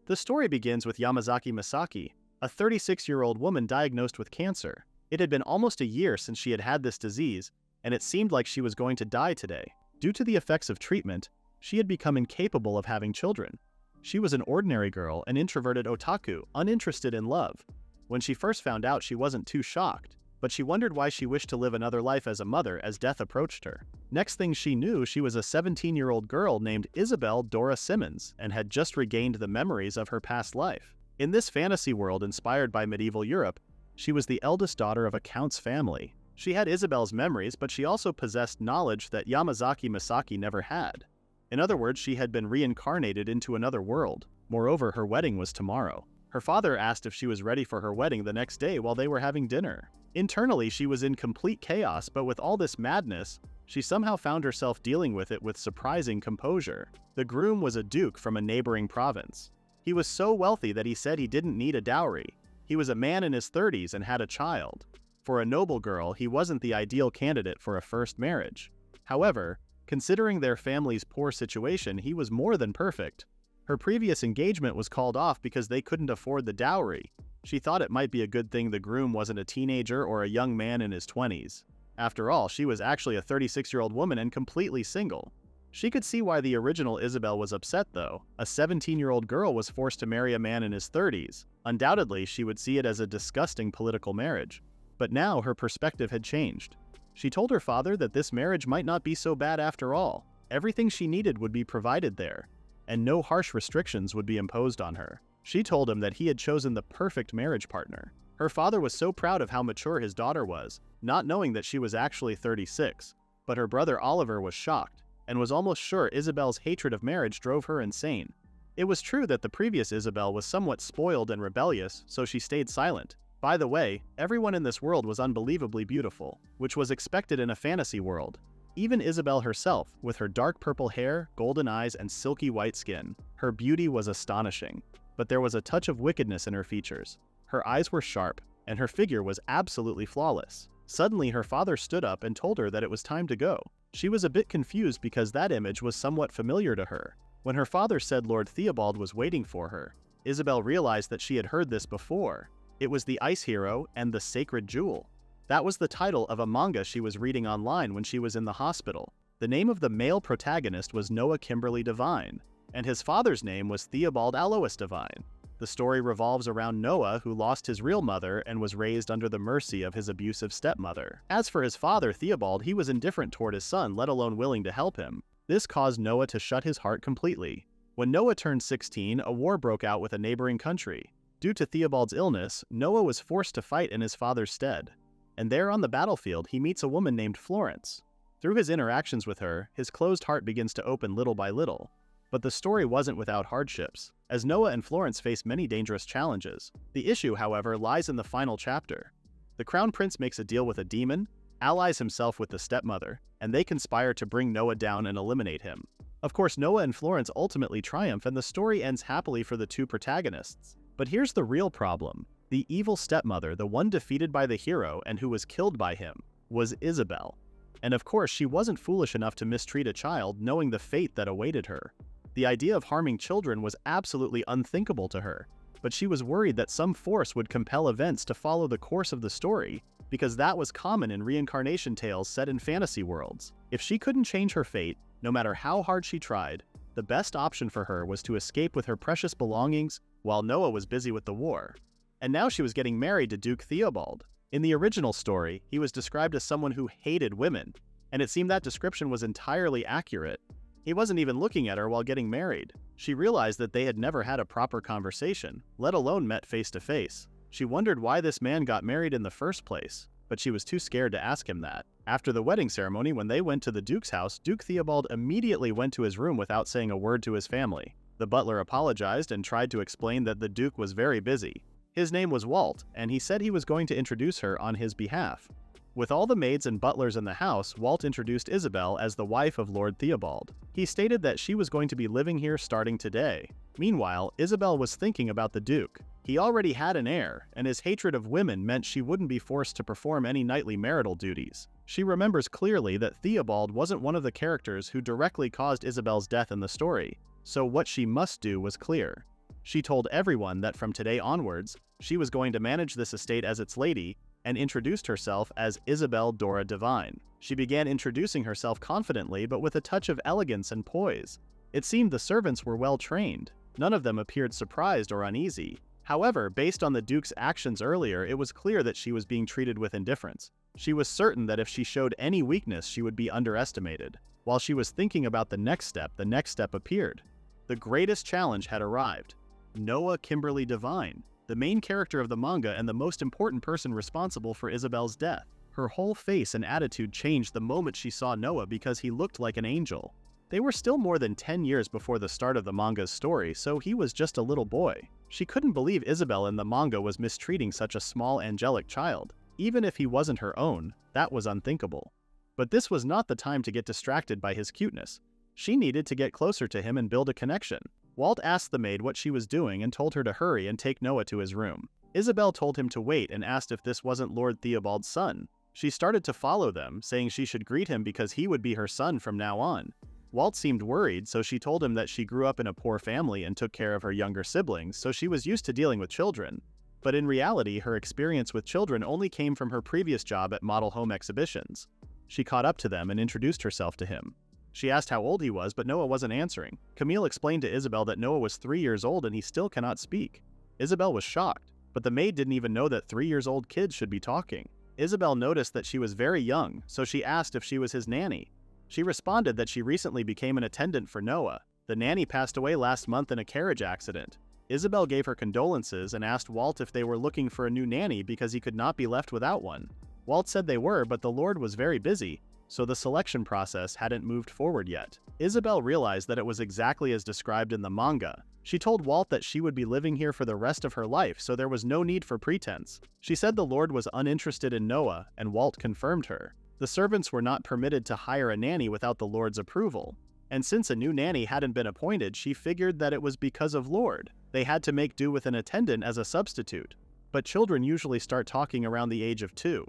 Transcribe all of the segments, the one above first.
The story begins with Yamazaki Misaki, a 36-year-old woman diagnosed with cancer. It had been almost a year since she had had this disease, and it seemed like she was going to die today. Due to the effects of treatment, she had become incapable of having children. She was an ordinary girl, an introverted otaku, uninterested in love. When she first found out, she wasn't too shocked, but she wondered why she wished to live another life as a mother as death approached her. Next thing she knew, she was a 17-year-old girl named Isabel Dora Simmons and had just regained the memories of her past life. In this fantasy world inspired by medieval Europe, she was the eldest daughter of a count's family. She had Isabel's memories, but she also possessed knowledge that Yamazaki Misaki never had. In other words, she had been reincarnated into another world. Moreover, her wedding was tomorrow. Her father asked if she was ready for her wedding the next day while they were having dinner. Internally, she was in complete chaos, but with all this madness, she somehow found herself dealing with it with surprising composure. The groom was a duke from a neighboring province. He was so wealthy that he said he didn't need a dowry. He was a man in his 30s and had a child. For a noble girl, he wasn't the ideal candidate for a first marriage. However, considering their family's poor situation, he was more than perfect. Her previous engagement was called off because they couldn't afford the dowry. She thought it might be a good thing the groom wasn't a teenager or a young man in his 20s. After all, she was actually a 36-year-old woman and completely single. She could see why the original Isabel was upset though. A 17-year-old girl was forced to marry a man in his 30s. Undoubtedly, she would see it as a disgusting political marriage. But now her perspective had changed. She told her father that this marriage might not be so bad after all. Everything she needed would be provided there, and no harsh restrictions would be imposed on her. She told him that he had chosen the perfect marriage partner. Her father was so proud of how mature his daughter was, not knowing that she was actually 36. But her brother Oliver was shocked, and was almost sure Isabel's hatred of marriage drove her insane. It was true that the previous Isabel was somewhat spoiled and rebellious, so she stayed silent. By the way, everyone in this world was unbelievably beautiful, which was expected in a fantasy world. Even Isabel herself, with her dark purple hair, golden eyes, and silky white skin. Her beauty was astonishing. But there was a touch of wickedness in her features. Her eyes were sharp, and her figure was absolutely flawless. Suddenly, her father stood up and told her that it was time to go. She was a bit confused because that image was somewhat familiar to her. When her father said Lord Theobald was waiting for her, Isabel realized that she had heard this before. It was the Ice Hero and the Sacred Jewel. That was the title of a manga she was reading online when she was in the hospital. The name of the male protagonist was Noah Kimberly Devine, and his father's name was Theobald Alois Devine. The story revolves around Noah, who lost his real mother and was raised under the mercy of his abusive stepmother. As for his father, Theobald, he was indifferent toward his son, let alone willing to help him. This caused Noah to shut his heart completely. When Noah turned 16, a war broke out with a neighboring country. Due to Theobald's illness, Noah was forced to fight in his father's stead. And there on the battlefield, he meets a woman named Florence. Through his interactions with her, his closed heart begins to open little by little. But the story wasn't without hardships, as Noah and Florence face many dangerous challenges. The issue, however, lies in the final chapter. The Crown Prince makes a deal with a demon, allies himself with the stepmother, and they conspire to bring Noah down and eliminate him. Of course, Noah and Florence ultimately triumph and the story ends happily for the two protagonists. But here's the real problem. The evil stepmother, the one defeated by the hero and who was killed by him, was Isabel. And of course, she wasn't foolish enough to mistreat a child knowing the fate that awaited her. The idea of harming children was absolutely unthinkable to her, but she was worried that some force would compel events to follow the course of the story, because that was common in reincarnation tales set in fantasy worlds. If she couldn't change her fate, no matter how hard she tried, the best option for her was to escape with her precious belongings while Noah was busy with the war. And now she was getting married to Duke Theobald. In the original story, he was described as someone who hated women, and it seemed that description was entirely accurate. He wasn't even looking at her while getting married. She realized that they had never had a proper conversation, let alone met face to face. She wondered why this man got married in the first place, but she was too scared to ask him that. After the wedding ceremony, when they went to the Duke's house, Duke Theobald immediately went to his room without saying a word to his family. The butler apologized and tried to explain that the Duke was very busy. His name was Walt, and he said he was going to introduce her on his behalf. With all the maids and butlers in the house, Walt introduced Isabel as the wife of Lord Theobald. He stated that she was going to be living here starting today. Meanwhile, Isabel was thinking about the Duke. He already had an heir, and his hatred of women meant she wouldn't be forced to perform any nightly marital duties. She remembers clearly that Theobald wasn't one of the characters who directly caused Isabel's death in the story, so what she must do was clear. She told everyone that from today onwards, she was going to manage this estate as its lady, and introduced herself as Isabel Dora Divine. She began introducing herself confidently but with a touch of elegance and poise. It seemed the servants were well trained. None of them appeared surprised or uneasy. However, based on the Duke's actions earlier, it was clear that she was being treated with indifference. She was certain that if she showed any weakness, she would be underestimated. While she was thinking about the next step appeared. The greatest challenge had arrived. Noah Kimberly Divine, the main character of the manga and the most important person responsible for Isabel's death. Her whole face and attitude changed the moment she saw Noah because he looked like an angel. They were still more than 10 years before the start of the manga's story, so he was just a little boy. She couldn't believe Isabel in the manga was mistreating such a small angelic child. Even if he wasn't her own, that was unthinkable. But this was not the time to get distracted by his cuteness. She needed to get closer to him and build a connection. Walt asked the maid what she was doing and told her to hurry and take Noah to his room. Isabel told him to wait and asked if this wasn't Lord Theobald's son. She started to follow them, saying she should greet him because he would be her son from now on. Walt seemed worried, so she told him that she grew up in a poor family and took care of her younger siblings, so she was used to dealing with children. But in reality, her experience with children only came from her previous job at model home exhibitions. She caught up to them and introduced herself to him. She asked how old he was, but Noah wasn't answering. Camille explained to Isabel that Noah was 3 years old and he still cannot speak. Isabel was shocked, but the maid didn't even know that 3-year-old kids should be talking. Isabel noticed that she was very young, so she asked if she was his nanny. She responded that she recently became an attendant for Noah. The nanny passed away last month in a carriage accident. Isabel gave her condolences and asked Walt if they were looking for a new nanny because he could not be left without one. Walt said they were, but the Lord was very busy, so the selection process hadn't moved forward yet. Isabel realized that it was exactly as described in the manga. She told Walt that she would be living here for the rest of her life, so there was no need for pretense. She said the Lord was uninterested in Noah, and Walt confirmed her. The servants were not permitted to hire a nanny without the Lord's approval. And since a new nanny hadn't been appointed, she figured that it was because of Lord. They had to make do with an attendant as a substitute. But children usually start talking around the age of 2.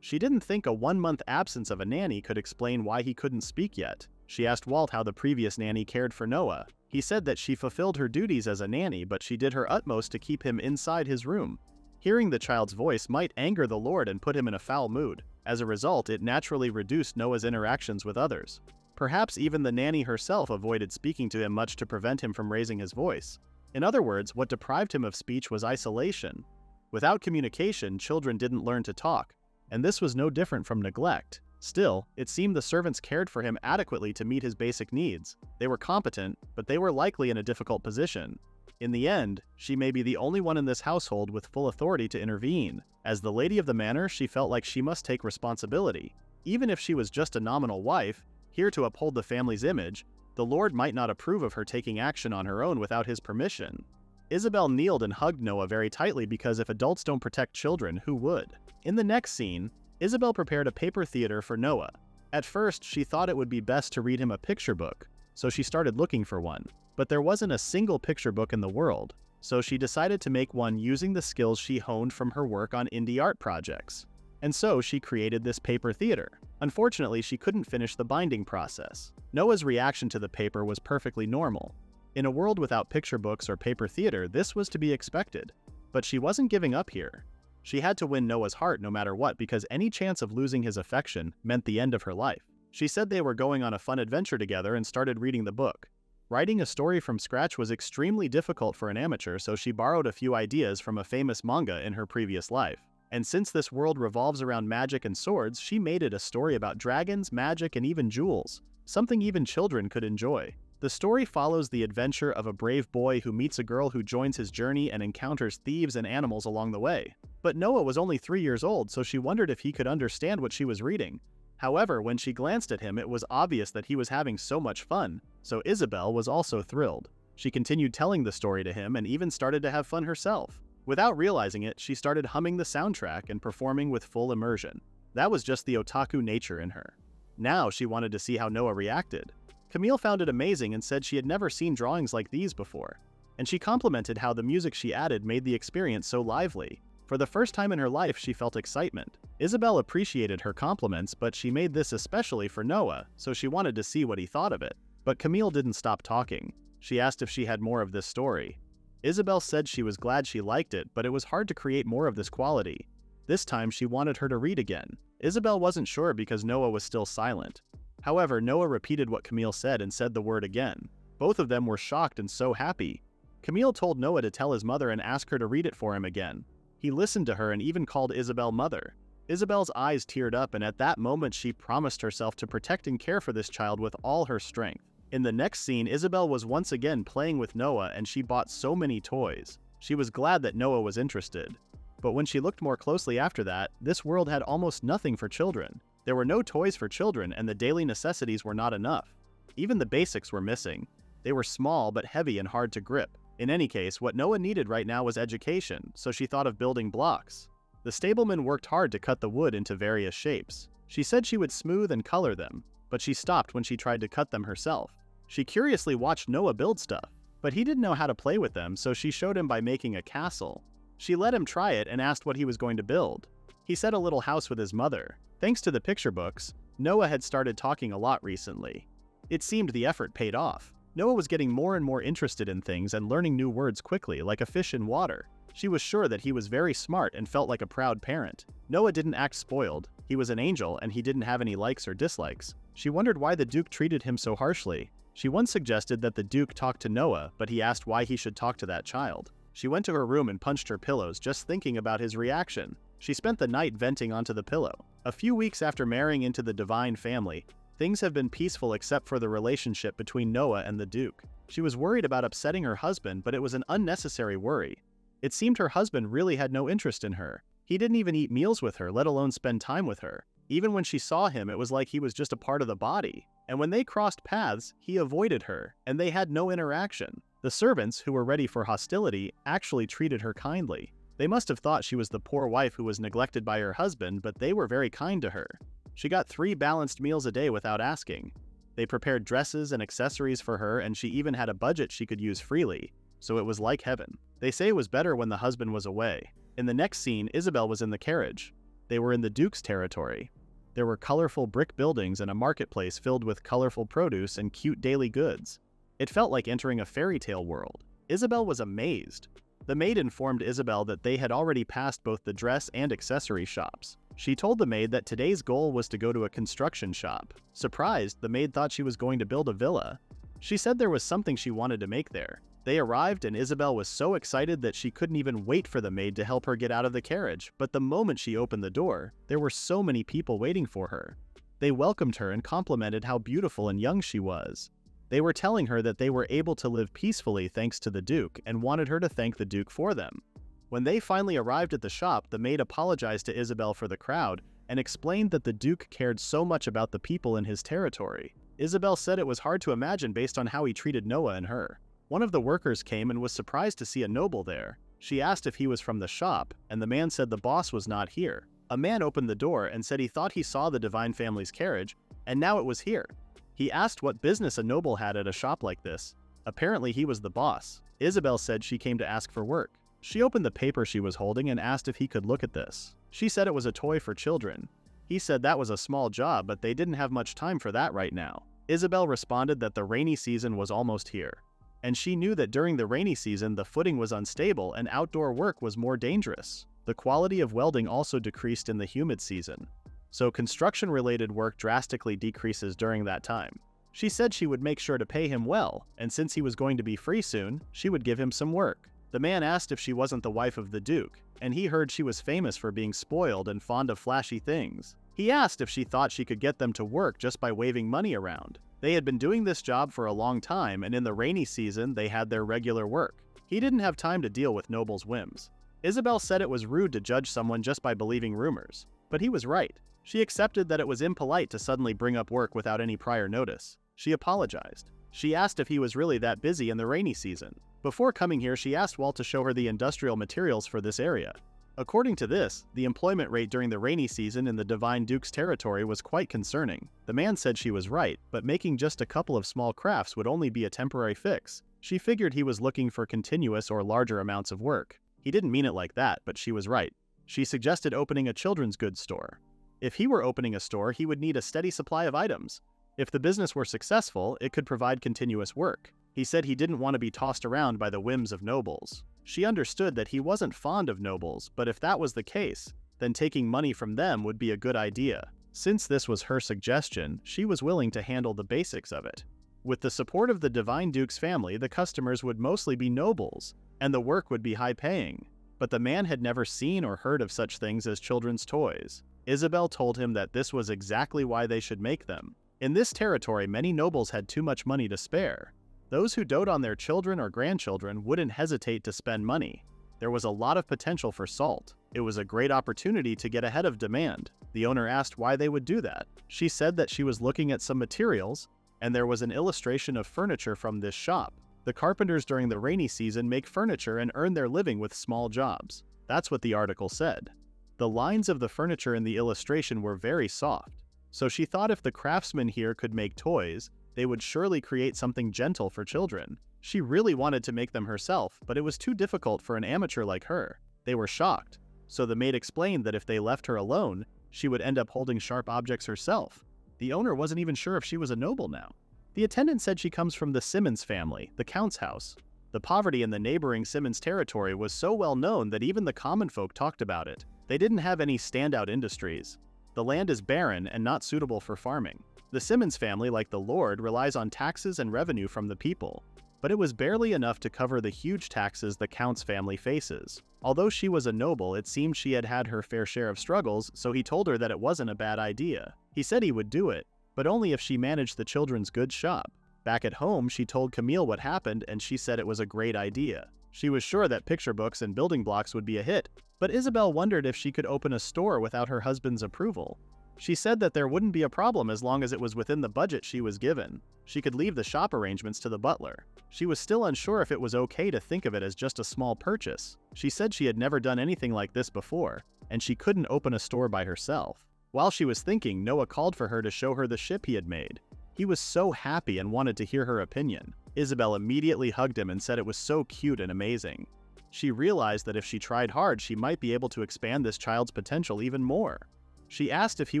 She didn't think a 1-month absence of a nanny could explain why he couldn't speak yet. She asked Walt how the previous nanny cared for Noah. He said that she fulfilled her duties as a nanny, but she did her utmost to keep him inside his room. Hearing the child's voice might anger the Lord and put him in a foul mood. As a result, it naturally reduced Noah's interactions with others. Perhaps even the nanny herself avoided speaking to him much to prevent him from raising his voice. In other words, what deprived him of speech was isolation. Without communication, children didn't learn to talk, and this was no different from neglect. Still, it seemed the servants cared for him adequately to meet his basic needs. They were competent, but they were likely in a difficult position. In the end, she may be the only one in this household with full authority to intervene. As the lady of the manor, she felt like she must take responsibility. Even if she was just a nominal wife, here to uphold the family's image, the Lord might not approve of her taking action on her own without his permission. Isabel kneeled and hugged Noah very tightly because if adults don't protect children, who would? In the next scene, Isabel prepared a paper theater for Noah. At first, she thought it would be best to read him a picture book, so she started looking for one. But there wasn't a single picture book in the world, so she decided to make one using the skills she honed from her work on indie art projects. And so she created this paper theater. Unfortunately, she couldn't finish the binding process. Noah's reaction to the paper was perfectly normal. In a world without picture books or paper theater, this was to be expected. But she wasn't giving up here. She had to win Noah's heart no matter what because any chance of losing his affection meant the end of her life. She said they were going on a fun adventure together and started reading the book. Writing a story from scratch was extremely difficult for an amateur, so she borrowed a few ideas from a famous manga in her previous life. And since this world revolves around magic and swords, she made it a story about dragons, magic, and even jewels, something even children could enjoy. The story follows the adventure of a brave boy who meets a girl who joins his journey and encounters thieves and animals along the way. But Noah was only 3 years old, so she wondered if he could understand what she was reading. However, when she glanced at him, it was obvious that he was having so much fun, so Isabel was also thrilled. She continued telling the story to him and even started to have fun herself. Without realizing it, she started humming the soundtrack and performing with full immersion. That was just the otaku nature in her. Now she wanted to see how Noah reacted. Camille found it amazing and said she had never seen drawings like these before. And she complimented how the music she added made the experience so lively. For the first time in her life, she felt excitement. Isabel appreciated her compliments, but she made this especially for Noah, so she wanted to see what he thought of it. But Camille didn't stop talking. She asked if she had more of this story. Isabel said she was glad she liked it, but it was hard to create more of this quality. This time she wanted her to read again. Isabel wasn't sure because Noah was still silent. However, Noah repeated what Camille said and said the word again. Both of them were shocked and so happy. Camille told Noah to tell his mother and ask her to read it for him again. He listened to her and even called Isabel mother. Isabel's eyes teared up, and at that moment she promised herself to protect and care for this child with all her strength. In the next scene, Isabel was once again playing with Noah and she bought so many toys. She was glad that Noah was interested. But when she looked more closely after that, this world had almost nothing for children. There were no toys for children and the daily necessities were not enough. Even the basics were missing. They were small but heavy and hard to grip. In any case, what Noah needed right now was education, so she thought of building blocks. The stableman worked hard to cut the wood into various shapes. She said she would smooth and color them, but she stopped when she tried to cut them herself. She curiously watched Noah build stuff, but he didn't know how to play with them, so she showed him by making a castle. She let him try it and asked what he was going to build. He said a little house with his mother. Thanks to the picture books, Noah had started talking a lot recently. It seemed the effort paid off. Noah was getting more and more interested in things and learning new words quickly, like a fish in water. She was sure that he was very smart and felt like a proud parent. Noah didn't act spoiled. He was an angel and he didn't have any likes or dislikes. She wondered why the Duke treated him so harshly. She once suggested that the Duke talk to Noah, but he asked why he should talk to that child. She went to her room and punched her pillows, just thinking about his reaction. She spent the night venting onto the pillow. A few weeks after marrying into the divine family, things have been peaceful except for the relationship between Noah and the Duke. She was worried about upsetting her husband, but it was an unnecessary worry. It seemed her husband really had no interest in her. He didn't even eat meals with her, let alone spend time with her. Even when she saw him, it was like he was just a part of the body. And when they crossed paths, he avoided her, and they had no interaction. The servants, who were ready for hostility, actually treated her kindly. They must have thought she was the poor wife who was neglected by her husband, but they were very kind to her. She got 3 balanced meals a day without asking. They prepared dresses and accessories for her, and she even had a budget she could use freely, so it was like heaven. They say it was better when the husband was away. In the next scene, Isabel was in the carriage. They were in the Duke's territory. There were colorful brick buildings and a marketplace filled with colorful produce and cute daily goods. It felt like entering a fairy tale world. Isabel was amazed. The maid informed Isabel that they had already passed both the dress and accessory shops. She told the maid that today's goal was to go to a construction shop. Surprised, the maid thought she was going to build a villa. She said there was something she wanted to make there. They arrived and Isabel was so excited that she couldn't even wait for the maid to help her get out of the carriage, but the moment she opened the door, there were so many people waiting for her. They welcomed her and complimented how beautiful and young she was. They were telling her that they were able to live peacefully thanks to the Duke and wanted her to thank the Duke for them. When they finally arrived at the shop, the maid apologized to Isabel for the crowd and explained that the Duke cared so much about the people in his territory. Isabel said it was hard to imagine based on how he treated Noah and her. One of the workers came and was surprised to see a noble there. She asked if he was from the shop, and the man said the boss was not here. A man opened the door and said he thought he saw the divine family's carriage, and now it was here. He asked what business a noble had at a shop like this. Apparently he was the boss. Isabel said she came to ask for work. She opened the paper she was holding and asked if he could look at this. She said it was a toy for children. He said that was a small job, but they didn't have much time for that right now. Isabel responded that the rainy season was almost here. And she knew that during the rainy season the footing was unstable and outdoor work was more dangerous. The quality of welding also decreased in the humid season. So construction-related work drastically decreases during that time. She said she would make sure to pay him well, and since he was going to be free soon, she would give him some work. The man asked if she wasn't the wife of the Duke, and he heard she was famous for being spoiled and fond of flashy things. He asked if she thought she could get them to work just by waving money around. They had been doing this job for a long time, and in the rainy season they had their regular work. He didn't have time to deal with Noble's whims. Isabel said it was rude to judge someone just by believing rumors, but he was right. She accepted that it was impolite to suddenly bring up work without any prior notice. She apologized. She asked if he was really that busy in the rainy season. Before coming here, she asked Walt to show her the industrial materials for this area. According to this, the employment rate during the rainy season in the Divine Duke's territory was quite concerning. The man said she was right, but making just a couple of small crafts would only be a temporary fix. She figured he was looking for continuous or larger amounts of work. He didn't mean it like that, but she was right. She suggested opening a children's goods store. If he were opening a store, he would need a steady supply of items. If the business were successful, it could provide continuous work. He said he didn't want to be tossed around by the whims of nobles. She understood that he wasn't fond of nobles, but if that was the case, then taking money from them would be a good idea. Since this was her suggestion, she was willing to handle the basics of it. With the support of the Divine Duke's family, the customers would mostly be nobles, and the work would be high-paying. But the man had never seen or heard of such things as children's toys. Isabel told him that this was exactly why they should make them. In this territory, many nobles had too much money to spare. Those who dote on their children or grandchildren wouldn't hesitate to spend money. There was a lot of potential for salt. It was a great opportunity to get ahead of demand. The owner asked why they would do that. She said that she was looking at some materials, and there was an illustration of furniture from this shop. The carpenters during the rainy season make furniture and earn their living with small jobs. That's what the article said. The lines of the furniture in the illustration were very soft, so she thought if the craftsmen here could make toys, they would surely create something gentle for children. She really wanted to make them herself, but it was too difficult for an amateur like her. They were shocked, so the maid explained that if they left her alone, she would end up holding sharp objects herself. The owner wasn't even sure if she was a noble now. The attendant said she comes from the Simmons family, the Count's house. The poverty in the neighboring Simmons territory was so well known that even the common folk talked about it. They didn't have any standout industries. The land is barren and not suitable for farming. The Simmons family, like the Lord, relies on taxes and revenue from the people. But it was barely enough to cover the huge taxes the Count's family faces. Although she was a noble, it seemed she had had her fair share of struggles, so he told her that it wasn't a bad idea. He said he would do it, but only if she managed the children's goods shop. Back at home, she told Camille what happened, and she said it was a great idea. She was sure that picture books and building blocks would be a hit, but Isabel wondered if she could open a store without her husband's approval. She said that there wouldn't be a problem as long as it was within the budget she was given. She could leave the shop arrangements to the butler. She was still unsure if it was okay to think of it as just a small purchase. She said she had never done anything like this before, and she couldn't open a store by herself. While she was thinking, Noah called for her to show her the ship he had made. He was so happy and wanted to hear her opinion. Isabel immediately hugged him and said it was so cute and amazing. She realized that if she tried hard, she might be able to expand this child's potential even more. She asked if he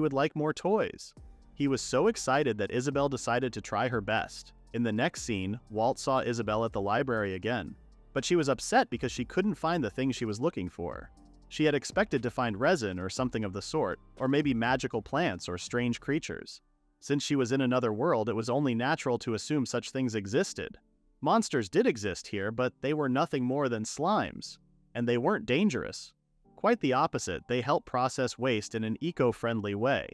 would like more toys. He was so excited that Isabel decided to try her best. In the next scene, Walt saw Isabel at the library again, but she was upset because she couldn't find the thing she was looking for. She had expected to find resin or something of the sort, or maybe magical plants or strange creatures. Since she was in another world, it was only natural to assume such things existed. Monsters did exist here, but they were nothing more than slimes, and they weren't dangerous. Quite the opposite, they help process waste in an eco-friendly way.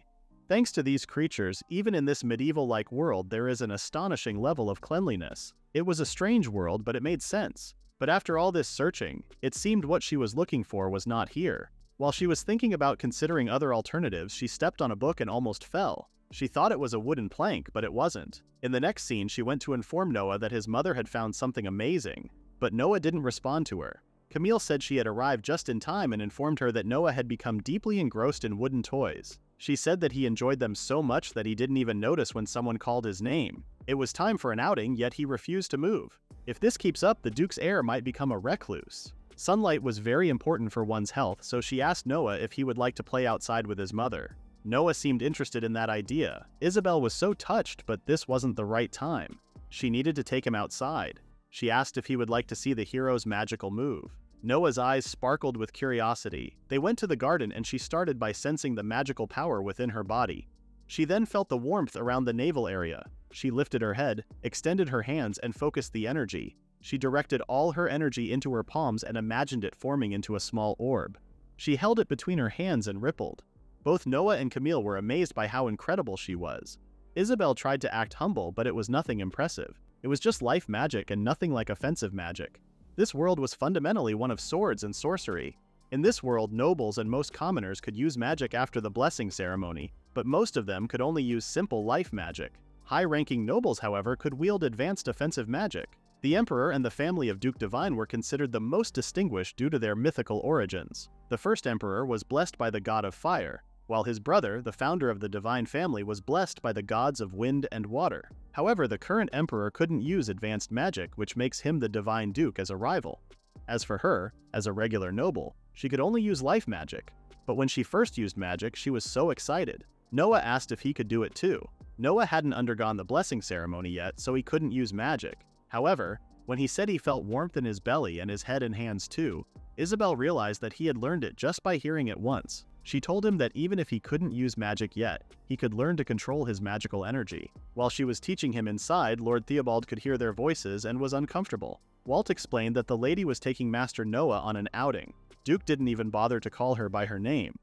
Thanks to these creatures, even in this medieval-like world, there is an astonishing level of cleanliness. It was a strange world, but it made sense. But after all this searching, it seemed what she was looking for was not here. While she was thinking about considering other alternatives, she stepped on a book and almost fell. She thought it was a wooden plank, but it wasn't. In the next scene, she went to inform Noah that his mother had found something amazing, but Noah didn't respond to her. Camille said she had arrived just in time and informed her that Noah had become deeply engrossed in wooden toys. She said that he enjoyed them so much that he didn't even notice when someone called his name. It was time for an outing, yet he refused to move. If this keeps up, the Duke's heir might become a recluse. Sunlight was very important for one's health, so she asked Noah if he would like to play outside with his mother. Noah seemed interested in that idea. Isabel was so touched, but this wasn't the right time. She needed to take him outside. She asked if he would like to see the hero's magical move. Noah's eyes sparkled with curiosity. They went to the garden and she started by sensing the magical power within her body. She then felt the warmth around the navel area. She lifted her head, extended her hands, and focused the energy. She directed all her energy into her palms and imagined it forming into a small orb. She held it between her hands and rippled. Both Noah and Camille were amazed by how incredible she was. Isabel tried to act humble, but it was nothing impressive. It was just life magic and nothing like offensive magic. This world was fundamentally one of swords and sorcery. In this world, nobles and most commoners could use magic after the blessing ceremony, but most of them could only use simple life magic. High-ranking nobles, however, could wield advanced offensive magic. The Emperor and the family of Duke Divine were considered the most distinguished due to their mythical origins. The first Emperor was blessed by the god of fire, while his brother, the founder of the Divine family, was blessed by the gods of wind and water. However, the current emperor couldn't use advanced magic, which makes him the Divine Duke as a rival. As for her, as a regular noble, she could only use life magic. But when she first used magic, she was so excited. Noah asked if he could do it too. Noah hadn't undergone the blessing ceremony yet, so he couldn't use magic. However, when he said he felt warmth in his belly and his head and hands too, Isabel realized that he had learned it just by hearing it once. She told him that even if he couldn't use magic yet, he could learn to control his magical energy. While she was teaching him inside, Lord Theobald could hear their voices and was uncomfortable. Walt explained that the lady was taking Master Noah on an outing. Duke didn't even bother to call her by her name.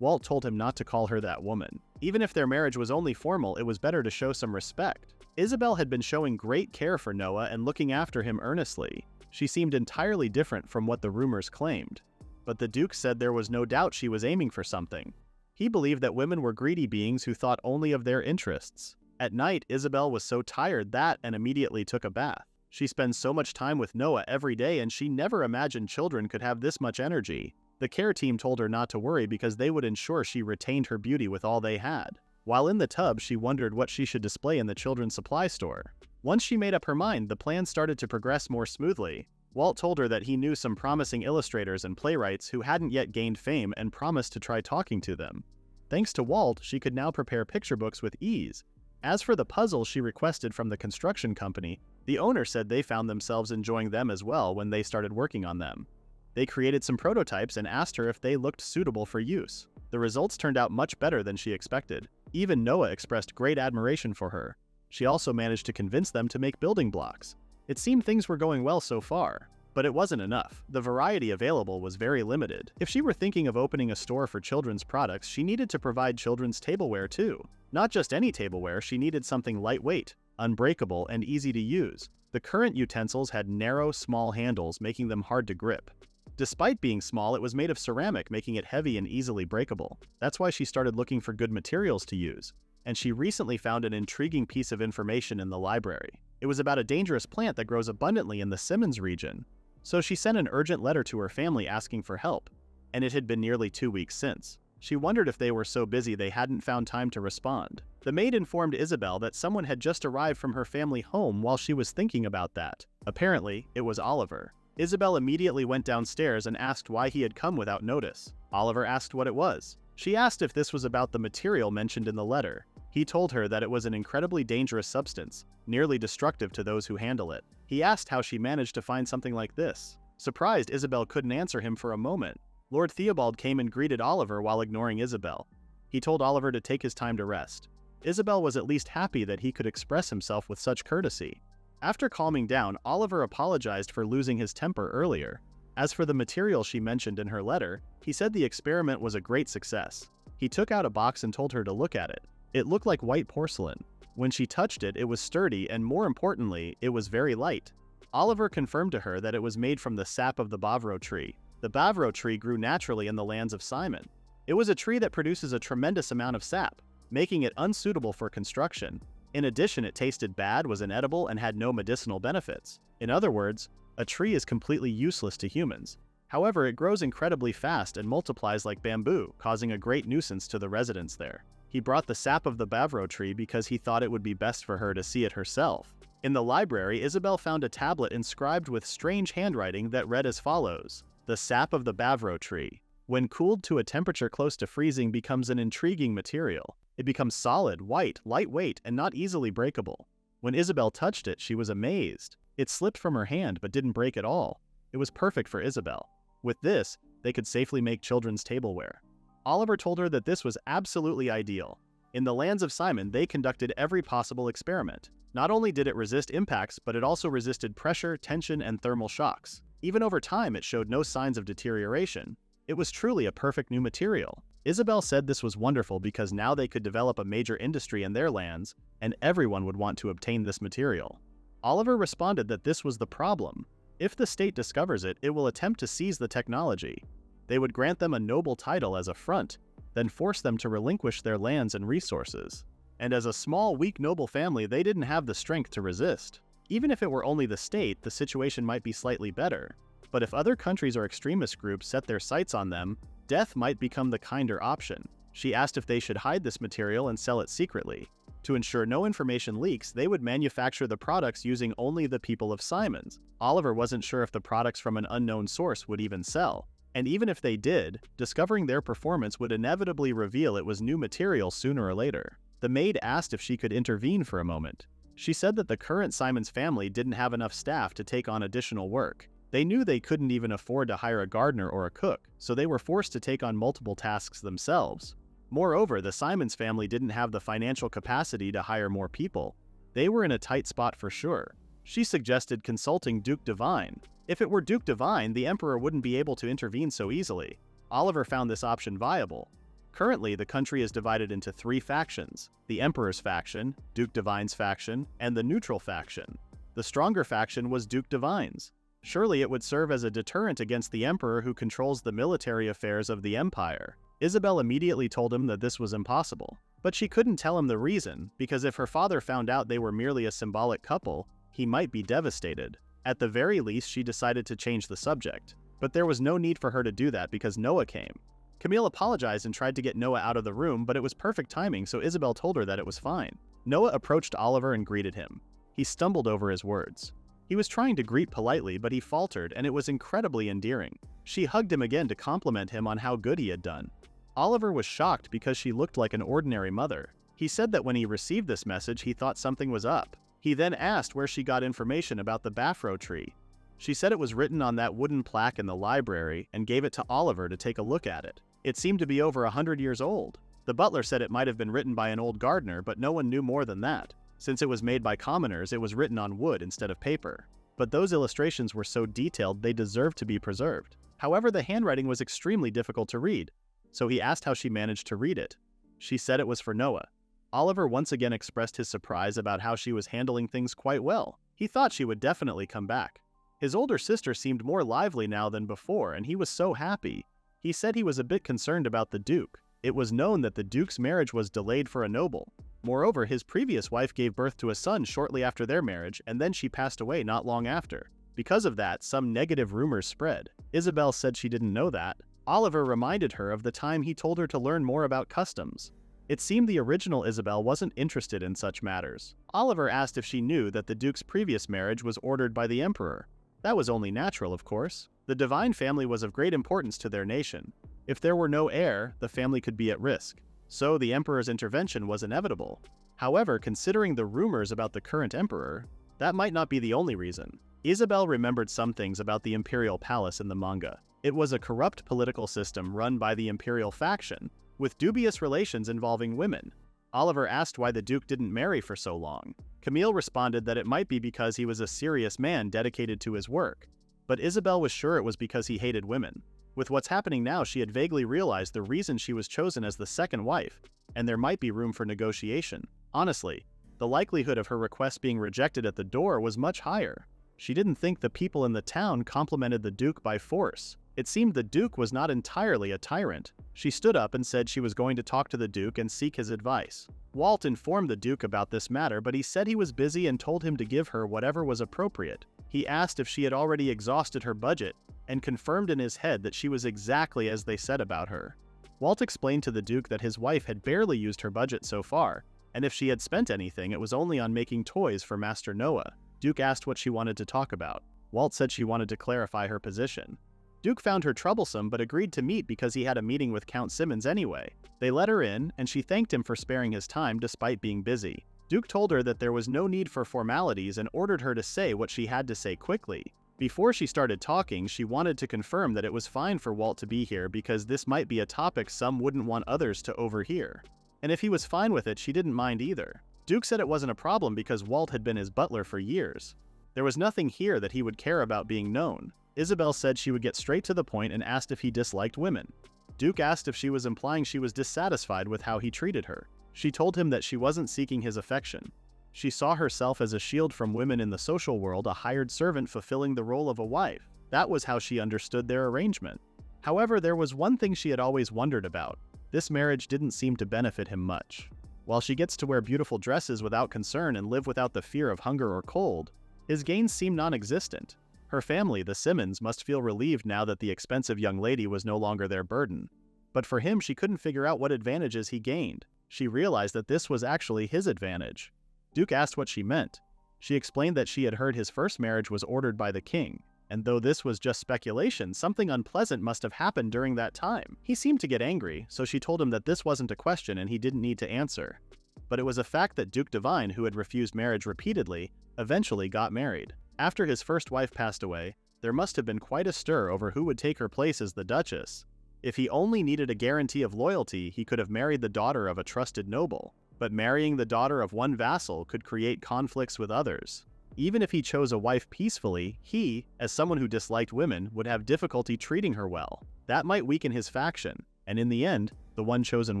Walt told him not to call her that woman. Even if their marriage was only formal, it was better to show some respect. Isabel had been showing great care for Noah and looking after him earnestly. She seemed entirely different from what the rumors claimed. But the Duke said there was no doubt she was aiming for something. He believed that women were greedy beings who thought only of their interests. At night, Isabel was so tired that and immediately took a bath. She spends so much time with Noah every day and she never imagined children could have this much energy. The care team told her not to worry because they would ensure she retained her beauty with all they had. While in the tub, she wondered what she should display in the children's supply store. Once she made up her mind, the plan started to progress more smoothly. Walt told her that he knew some promising illustrators and playwrights who hadn't yet gained fame and promised to try talking to them. Thanks to Walt, she could now prepare picture books with ease. As for the puzzles she requested from the construction company, the owner said they found themselves enjoying them as well when they started working on them. They created some prototypes and asked her if they looked suitable for use. The results turned out much better than she expected. Even Noah expressed great admiration for her. She also managed to convince them to make building blocks. It seemed things were going well so far, but it wasn't enough. The variety available was very limited. If she were thinking of opening a store for children's products, she needed to provide children's tableware too. Not just any tableware, she needed something lightweight, unbreakable, and easy to use. The current utensils had narrow, small handles, making them hard to grip. Despite being small, it was made of ceramic, making it heavy and easily breakable. That's why she started looking for good materials to use. And she recently found an intriguing piece of information in the library. It was about a dangerous plant that grows abundantly in the Simmons region. So she sent an urgent letter to her family asking for help, and it had been nearly 2 weeks since. She wondered if they were so busy they hadn't found time to respond. The maid informed Isabel that someone had just arrived from her family home while she was thinking about that. Apparently, it was Oliver. Isabel immediately went downstairs and asked why he had come without notice. Oliver asked what it was. She asked if this was about the material mentioned in the letter. He told her that it was an incredibly dangerous substance, nearly destructive to those who handle it. He asked how she managed to find something like this. Surprised, Isabel couldn't answer him for a moment. Lord Theobald came and greeted Oliver while ignoring Isabel. He told Oliver to take his time to rest. Isabel was at least happy that he could express himself with such courtesy. After calming down, Oliver apologized for losing his temper earlier. As for the material she mentioned in her letter, he said the experiment was a great success. He took out a box and told her to look at it. It looked like white porcelain. When she touched it, it was sturdy and, more importantly, it was very light. Oliver confirmed to her that it was made from the sap of the Bavro tree. The Bavro tree grew naturally in the lands of Simon. It was a tree that produces a tremendous amount of sap, making it unsuitable for construction. In addition, it tasted bad, was inedible, and had no medicinal benefits. In other words, a tree is completely useless to humans. However, it grows incredibly fast and multiplies like bamboo, causing a great nuisance to the residents there. He brought the sap of the Bavro tree because he thought it would be best for her to see it herself. In the library, Isabel found a tablet inscribed with strange handwriting that read as follows: "The sap of the Bavro tree, when cooled to a temperature close to freezing, becomes an intriguing material. It becomes solid, white, lightweight, and not easily breakable." When Isabel touched it, she was amazed. It slipped from her hand but didn't break at all. It was perfect for Isabel. With this, they could safely make children's tableware. Oliver told her that this was absolutely ideal. In the lands of Simon, they conducted every possible experiment. Not only did it resist impacts, but it also resisted pressure, tension, and thermal shocks. Even over time, it showed no signs of deterioration. It was truly a perfect new material. Isabel said this was wonderful because now they could develop a major industry in their lands, and everyone would want to obtain this material. Oliver responded that this was the problem. If the state discovers it, it will attempt to seize the technology. They would grant them a noble title as a front, then force them to relinquish their lands and resources. And as a small, weak noble family, they didn't have the strength to resist. Even if it were only the state, the situation might be slightly better. But if other countries or extremist groups set their sights on them, death might become the kinder option. She asked if they should hide this material and sell it secretly. To ensure no information leaks, they would manufacture the products using only the people of Simons. Oliver wasn't sure if the products from an unknown source would even sell. And even if they did, discovering their performance would inevitably reveal it was new material sooner or later. The maid asked if she could intervene for a moment. She said that the current Simon's family didn't have enough staff to take on additional work. They knew they couldn't even afford to hire a gardener or a cook, so they were forced to take on multiple tasks themselves. Moreover, the Simon's family didn't have the financial capacity to hire more people. They were in a tight spot for sure. She suggested consulting Duke Divine. If it were Duke Divine, the Emperor wouldn't be able to intervene so easily. Oliver found this option viable. Currently, the country is divided into 3 factions: the Emperor's faction, Duke Divine's faction, and the neutral faction. The stronger faction was Duke Divine's. Surely it would serve as a deterrent against the Emperor, who controls the military affairs of the Empire. Isabel immediately told him that this was impossible. But she couldn't tell him the reason, because if her father found out they were merely a symbolic couple, he might be devastated. At the very least, she decided to change the subject. But there was no need for her to do that because Noah came. Camille apologized and tried to get Noah out of the room, but it was perfect timing, so Isabel told her that it was fine. Noah approached Oliver and greeted him. He stumbled over his words. He was trying to greet politely, but he faltered, and it was incredibly endearing. She hugged him again to compliment him on how good he had done. Oliver was shocked because she looked like an ordinary mother. He said that when he received this message, he thought something was up. He then asked where she got information about the Baffro tree. She said it was written on that wooden plaque in the library and gave it to Oliver to take a look at it. It seemed to be over 100 years old. The butler said it might have been written by an old gardener, but no one knew more than that. Since it was made by commoners, it was written on wood instead of paper. But those illustrations were so detailed they deserved to be preserved. However, the handwriting was extremely difficult to read, so he asked how she managed to read it. She said it was for Noah. Oliver once again expressed his surprise about how she was handling things quite well. He thought she would definitely come back. His older sister seemed more lively now than before, and he was so happy. He said he was a bit concerned about the Duke. It was known that the Duke's marriage was delayed for a noble. Moreover, his previous wife gave birth to a son shortly after their marriage, and then she passed away not long after. Because of that, some negative rumors spread. Isabel said she didn't know that. Oliver reminded her of the time he told her to learn more about customs. It seemed the original Isabel wasn't interested in such matters. Oliver asked if she knew that the Duke's previous marriage was ordered by the Emperor. That was only natural, of course. The Divine family was of great importance to their nation. If there were no heir, the family could be at risk. So the Emperor's intervention was inevitable. However, considering the rumors about the current Emperor, that might not be the only reason. Isabel remembered some things about the Imperial Palace in the manga. It was a corrupt political system run by the Imperial faction, with dubious relations involving women. Oliver asked why the Duke didn't marry for so long. Camille responded that it might be because he was a serious man dedicated to his work. But Isabel was sure it was because he hated women. With what's happening now, she had vaguely realized the reason she was chosen as the second wife, and there might be room for negotiation. Honestly, the likelihood of her request being rejected at the door was much higher. She didn't think the people in the town complimented the Duke by force. It seemed the Duke was not entirely a tyrant. She stood up and said she was going to talk to the Duke and seek his advice. Walt informed the Duke about this matter, but he said he was busy and told him to give her whatever was appropriate. He asked if she had already exhausted her budget, and confirmed in his head that she was exactly as they said about her. Walt explained to the Duke that his wife had barely used her budget so far, and if she had spent anything, it was only on making toys for Master Noah. Duke asked what she wanted to talk about. Walt said she wanted to clarify her position. Duke found her troublesome but agreed to meet because he had a meeting with Count Simmons anyway. They let her in, and she thanked him for sparing his time despite being busy. Duke told her that there was no need for formalities and ordered her to say what she had to say quickly. Before she started talking, she wanted to confirm that it was fine for Walt to be here because this might be a topic some wouldn't want others to overhear. And if he was fine with it, she didn't mind either. Duke said it wasn't a problem because Walt had been his butler for years. There was nothing here that he would care about being known. Isabel said she would get straight to the point and asked if he disliked women. Duke asked if she was implying she was dissatisfied with how he treated her. She told him that she wasn't seeking his affection. She saw herself as a shield from women in the social world, a hired servant fulfilling the role of a wife. That was how she understood their arrangement. However, there was one thing she had always wondered about. This marriage didn't seem to benefit him much. While she gets to wear beautiful dresses without concern and live without the fear of hunger or cold, his gains seem non-existent. Her family, the Simmons, must feel relieved now that the expensive young lady was no longer their burden. But for him, she couldn't figure out what advantages he gained. She realized that this was actually his advantage. Duke asked what she meant. She explained that she had heard his first marriage was ordered by the king, and though this was just speculation, something unpleasant must have happened during that time. He seemed to get angry, so she told him that this wasn't a question and he didn't need to answer. but it was a fact that Duke Divine, who had refused marriage repeatedly, eventually got married. After his first wife passed away, there must have been quite a stir over who would take her place as the Duchess. If he only needed a guarantee of loyalty, he could have married the daughter of a trusted noble, but marrying the daughter of one vassal could create conflicts with others. Even if he chose a wife peacefully, he, as someone who disliked women, would have difficulty treating her well. That might weaken his faction, and in the end, the one chosen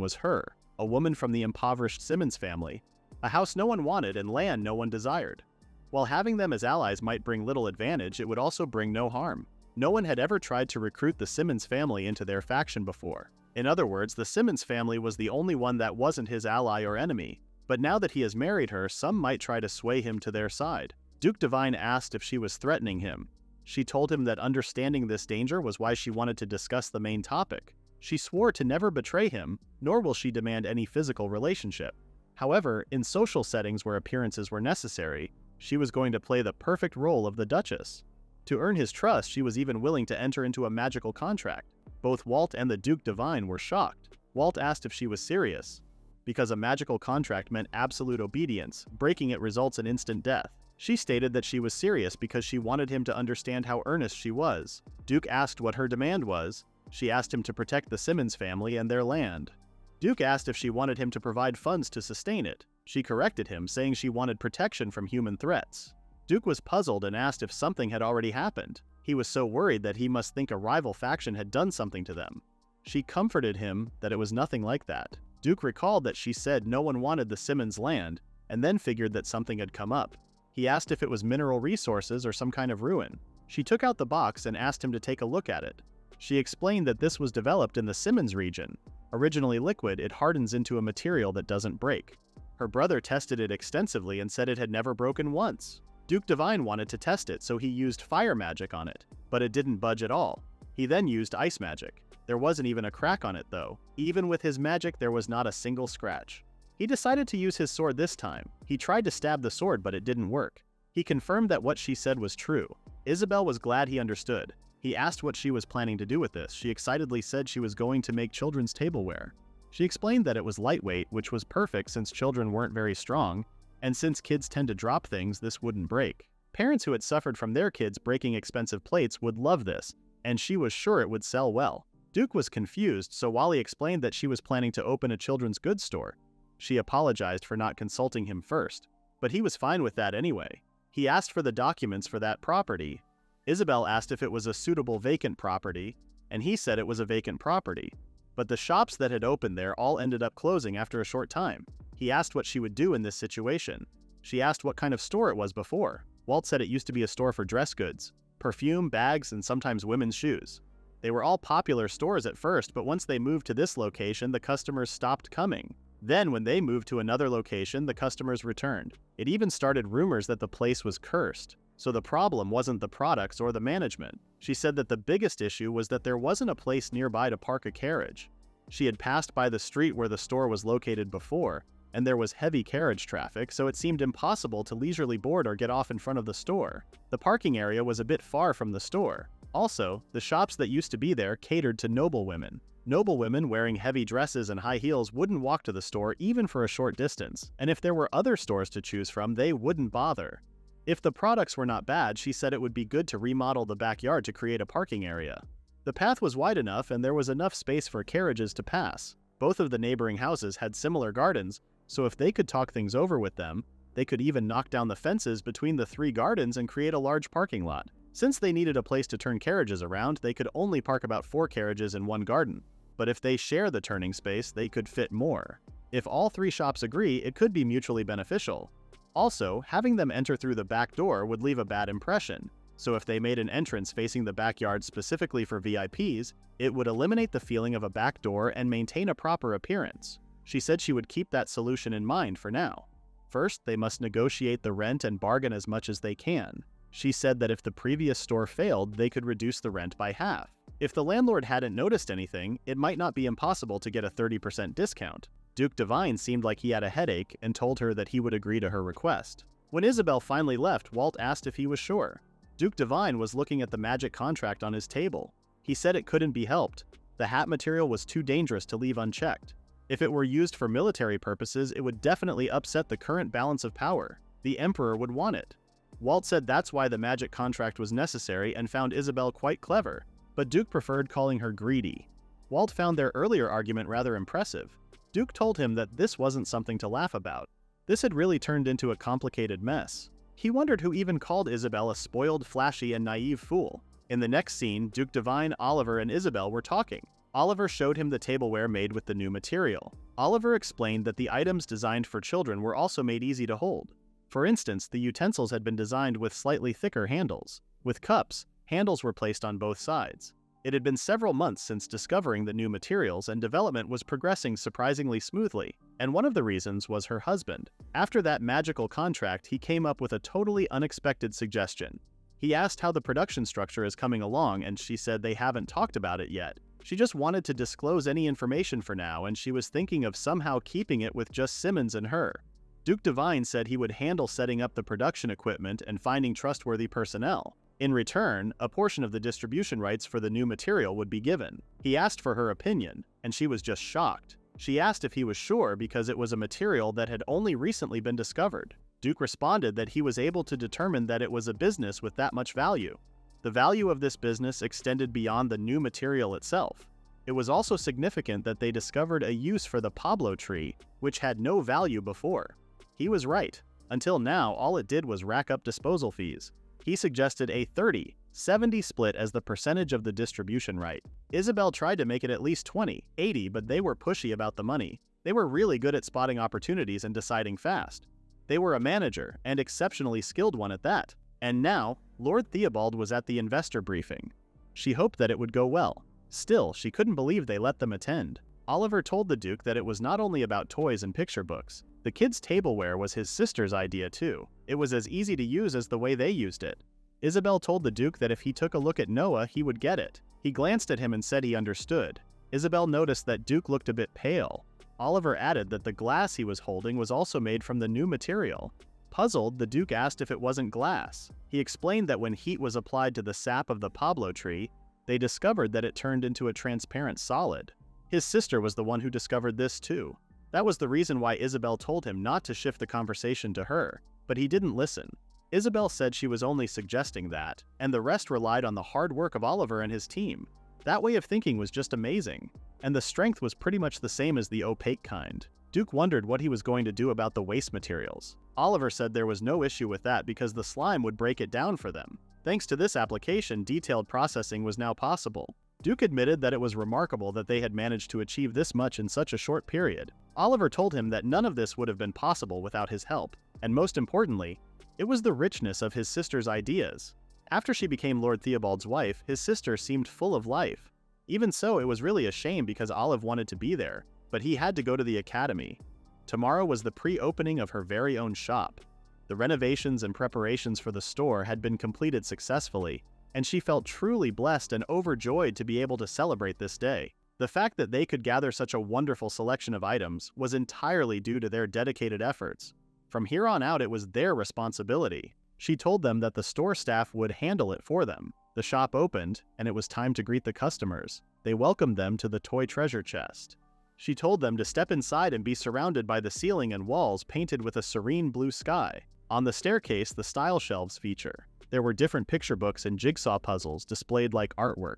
was her, a woman from the impoverished Simmons family, a house no one wanted and land no one desired. While having them as allies might bring little advantage, it would also bring no harm. No one had ever tried to recruit the Simmons family into their faction before. In other words, the Simmons family was the only one that wasn't his ally or enemy, but now that he has married her, some might try to sway him to their side. Duke Divine asked if she was threatening him. She told him that understanding this danger was why she wanted to discuss the main topic. She swore to never betray him, nor will she demand any physical relationship. However, in social settings where appearances were necessary, she was going to play the perfect role of the Duchess. To earn his trust, she was even willing to enter into a magical contract. Both Walt and the Duke Divine were shocked. Walt asked if she was serious, because a magical contract meant absolute obedience. Breaking it results in instant death. She stated that she was serious because she wanted him to understand how earnest she was. Duke asked what her demand was. She asked him to protect the Simmons family and their land. Duke asked if she wanted him to provide funds to sustain it. She corrected him, saying she wanted protection from human threats. Duke was puzzled and asked if something had already happened. He was so worried that he must think a rival faction had done something to them. She comforted him that it was nothing like that. Duke recalled that she said no one wanted the Simmons land, and then figured that something had come up. He asked if it was mineral resources or some kind of ruin. She took out the box and asked him to take a look at it. She explained that this was developed in the Simmons region. Originally liquid, it hardens into a material that doesn't break. Her brother tested it extensively and said it had never broken once. Duke Divine wanted to test it, so he used fire magic on it, but it didn't budge at all. He then used ice magic. There wasn't even a crack on it though. Even with his magic, there was not a single scratch. He decided to use his sword this time. He tried to stab the sword, but it didn't work. He confirmed that what she said was true. Isabel was glad he understood. He asked what she was planning to do with this. She excitedly said she was going to make children's tableware. She explained that it was lightweight, which was perfect since children weren't very strong, and since kids tend to drop things, this wouldn't break. Parents who had suffered from their kids breaking expensive plates would love this, and she was sure it would sell well. Duke was confused, so Wally explained that she was planning to open a children's goods store. She apologized for not consulting him first, but he was fine with that anyway. He asked for the documents for that property. Isabel asked if it was a suitable vacant property, and he said it was a vacant property. But the shops that had opened there all ended up closing after a short time. He asked what she would do in this situation. She asked what kind of store it was before. Walt said it used to be a store for dress goods, perfume, bags, and sometimes women's shoes. They were all popular stores at first, but once they moved to this location, the customers stopped coming. Then, when they moved to another location, the customers returned. It even started rumors that the place was cursed. So the problem wasn't the products or the management. She said that the biggest issue was that there wasn't a place nearby to park a carriage. She had passed by the street where the store was located before, and there was heavy carriage traffic, so it seemed impossible to leisurely board or get off in front of the store. The parking area was a bit far from the store. Also, the shops that used to be there catered to noble women. Noble women wearing heavy dresses and high heels wouldn't walk to the store even for a short distance, and if there were other stores to choose from, they wouldn't bother. If the products were not bad, she said it would be good to remodel the backyard to create a parking area. The path was wide enough and there was enough space for carriages to pass. Both of the neighboring houses had similar gardens, so if they could talk things over with them, they could even knock down the fences between the three gardens and create a large parking lot. Since they needed a place to turn carriages around, they could only park about 4 carriages in one garden. But if they share the turning space, they could fit more. If all 3 shops agree, it could be mutually beneficial. Also, having them enter through the back door would leave a bad impression, so if they made an entrance facing the backyard specifically for VIPs, it would eliminate the feeling of a back door and maintain a proper appearance. She said she would keep that solution in mind for now. First, they must negotiate the rent and bargain as much as they can. She said that if the previous store failed, they could reduce the rent by half. If the landlord hadn't noticed anything, it might not be impossible to get a 30% discount. Duke Divine seemed like he had a headache and told her that he would agree to her request. When Isabel finally left, Walt asked if he was sure. Duke Divine was looking at the magic contract on his table. He said it couldn't be helped. The hat material was too dangerous to leave unchecked. If it were used for military purposes, it would definitely upset the current balance of power. The Emperor would want it. Walt said that's why the magic contract was necessary and found Isabel quite clever, but Duke preferred calling her greedy. Walt found their earlier argument rather impressive. Duke told him that this wasn't something to laugh about. This had really turned into a complicated mess. He wondered who even called Isabel a spoiled, flashy, and naive fool. In the next scene, Duke Divine, Oliver, and Isabel were talking. Oliver showed him the tableware made with the new material. Oliver explained that the items designed for children were also made easy to hold. For instance, the utensils had been designed with slightly thicker handles. With cups, handles were placed on both sides. It had been several months since discovering the new materials, and development was progressing surprisingly smoothly, and one of the reasons was her husband. After that magical contract, he came up with a totally unexpected suggestion. He asked how the production structure is coming along, and she said they haven't talked about it yet. She just wanted to disclose any information for now, and she was thinking of somehow keeping it with just Simmons and her. Duke Divine said he would handle setting up the production equipment and finding trustworthy personnel. In return, a portion of the distribution rights for the new material would be given. He asked for her opinion, and she was just shocked. She asked if he was sure because it was a material that had only recently been discovered. Duke responded that he was able to determine that it was a business with that much value. The value of this business extended beyond the new material itself. It was also significant that they discovered a use for the Pablo tree, which had no value before. He was right. Until now, all it did was rack up disposal fees. He suggested a 30-70 split as the percentage of the distribution right. Isabel tried to make it at least 20-80, but they were pushy about the money. They were really good at spotting opportunities and deciding fast. They were a manager, and exceptionally skilled one at that. And now, Lord Theobald was at the investor briefing. She hoped that it would go well. Still, she couldn't believe they let them attend. Oliver told the Duke that it was not only about toys and picture books. The kids' tableware was his sister's idea too. It was as easy to use as the way they used it. Isabel told the Duke that if he took a look at Noah, he would get it. He glanced at him and said he understood. Isabel noticed that Duke looked a bit pale. Oliver added that the glass he was holding was also made from the new material. Puzzled, the Duke asked if it wasn't glass. He explained that when heat was applied to the sap of the Pablo tree, they discovered that it turned into a transparent solid. His sister was the one who discovered this too. That was the reason why Isabel told him not to shift the conversation to her, but he didn't listen. Isabel said she was only suggesting that, and the rest relied on the hard work of Oliver and his team. That way of thinking was just amazing, and the strength was pretty much the same as the opaque kind. Duke wondered what he was going to do about the waste materials. Oliver said there was no issue with that because the slime would break it down for them. Thanks to this application, detailed processing was now possible. Duke admitted that it was remarkable that they had managed to achieve this much in such a short period. Oliver told him that none of this would have been possible without his help, and most importantly, it was the richness of his sister's ideas. After she became Lord Theobald's wife, his sister seemed full of life. Even so, it was really a shame because Olive wanted to be there, but he had to go to the academy. Tomorrow was the pre-opening of her very own shop. The renovations and preparations for the store had been completed successfully, and she felt truly blessed and overjoyed to be able to celebrate this day. The fact that they could gather such a wonderful selection of items was entirely due to their dedicated efforts. From here on out, it was their responsibility. She told them that the store staff would handle it for them. The shop opened, and it was time to greet the customers. They welcomed them to the toy treasure chest. She told them to step inside and be surrounded by the ceiling and walls painted with a serene blue sky. On the staircase, the style shelves feature. There were different picture books and jigsaw puzzles displayed like artwork.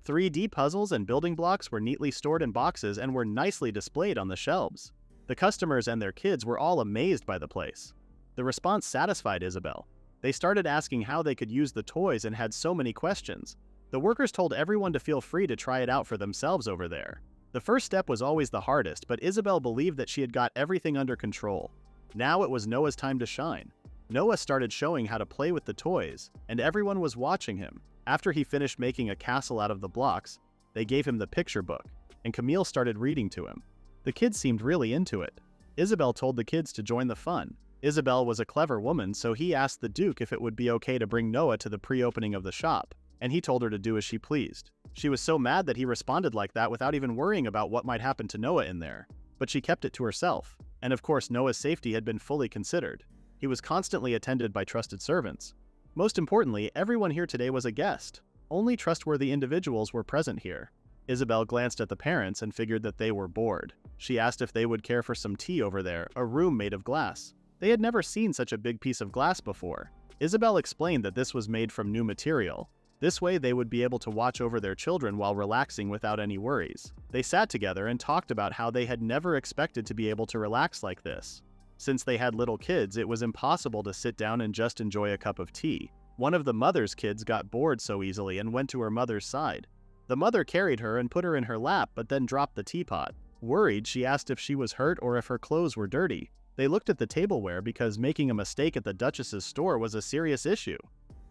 3D puzzles and building blocks were neatly stored in boxes and were nicely displayed on the shelves. The customers and their kids were all amazed by the place. The response satisfied Isabel. They started asking how they could use the toys and had so many questions. The workers told everyone to feel free to try it out for themselves over there. The first step was always the hardest, but Isabel believed that she had got everything under control. Now it was Noah's time to shine. Noah started showing how to play with the toys, and everyone was watching him. After he finished making a castle out of the blocks, they gave him the picture book, and Camille started reading to him. The kids seemed really into it. Isabel told the kids to join the fun. Isabel was a clever woman, so he asked the Duke if it would be okay to bring Noah to the pre-opening of the shop, and he told her to do as she pleased. She was so mad that he responded like that without even worrying about what might happen to Noah in there. But she kept it to herself, and of course Noah's safety had been fully considered. He was constantly attended by trusted servants. Most importantly, everyone here today was a guest. Only trustworthy individuals were present here. Isabel glanced at the parents and figured that they were bored. She asked if they would care for some tea over there, a room made of glass. They had never seen such a big piece of glass before. Isabel explained that this was made from new material. This way they would be able to watch over their children while relaxing without any worries. They sat together and talked about how they had never expected to be able to relax like this. Since they had little kids, it was impossible to sit down and just enjoy a cup of tea. One of the mother's kids got bored so easily and went to her mother's side. The mother carried her and put her in her lap but then dropped the teapot. Worried, she asked if she was hurt or if her clothes were dirty. They looked at the tableware because making a mistake at the Duchess's store was a serious issue.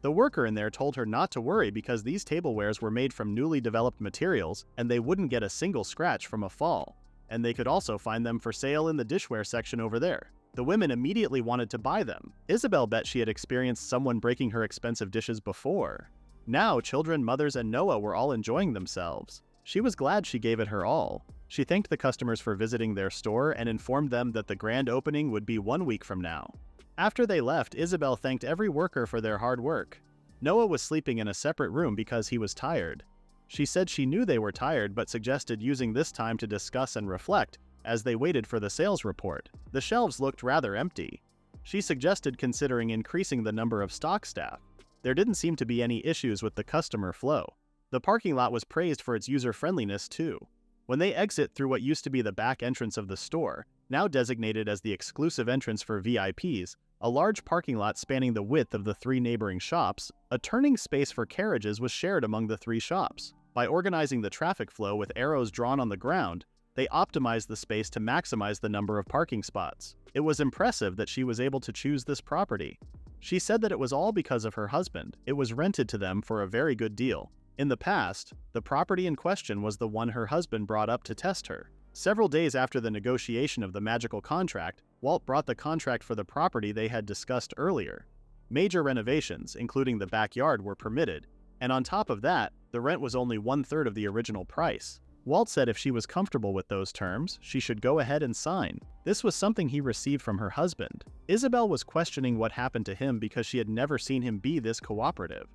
The worker in there told her not to worry because these tablewares were made from newly developed materials and they wouldn't get a single scratch from a fall. And they could also find them for sale in the dishware section over there. The women immediately wanted to buy them. Isabel bet she had experienced someone breaking her expensive dishes before. Now, children, mothers, and Noah were all enjoying themselves. She was glad she gave it her all. She thanked the customers for visiting their store and informed them that the grand opening would be 1 week from now. After they left, Isabel thanked every worker for their hard work. Noah was sleeping in a separate room because he was tired. She said she knew they were tired but suggested using this time to discuss and reflect as they waited for the sales report. The shelves looked rather empty. She suggested considering increasing the number of stock staff. There didn't seem to be any issues with the customer flow. The parking lot was praised for its user-friendliness too. When they exit through what used to be the back entrance of the store, now designated as the exclusive entrance for VIPs, a large parking lot spanning the width of the 3 neighboring shops, a turning space for carriages was shared among the 3 shops. By organizing the traffic flow with arrows drawn on the ground, they optimized the space to maximize the number of parking spots. It was impressive that she was able to choose this property. She said that it was all because of her husband. It was rented to them for a very good deal. In the past, the property in question was the one her husband brought up to test her. Several days after the negotiation of the magical contract, Walt brought the contract for the property they had discussed earlier. Major renovations, including the backyard, were permitted, and on top of that, the rent was only 1/3 of the original price. Walt said if she was comfortable with those terms, she should go ahead and sign. This was something he received from her husband. Isabel was questioning what happened to him because she had never seen him be this cooperative.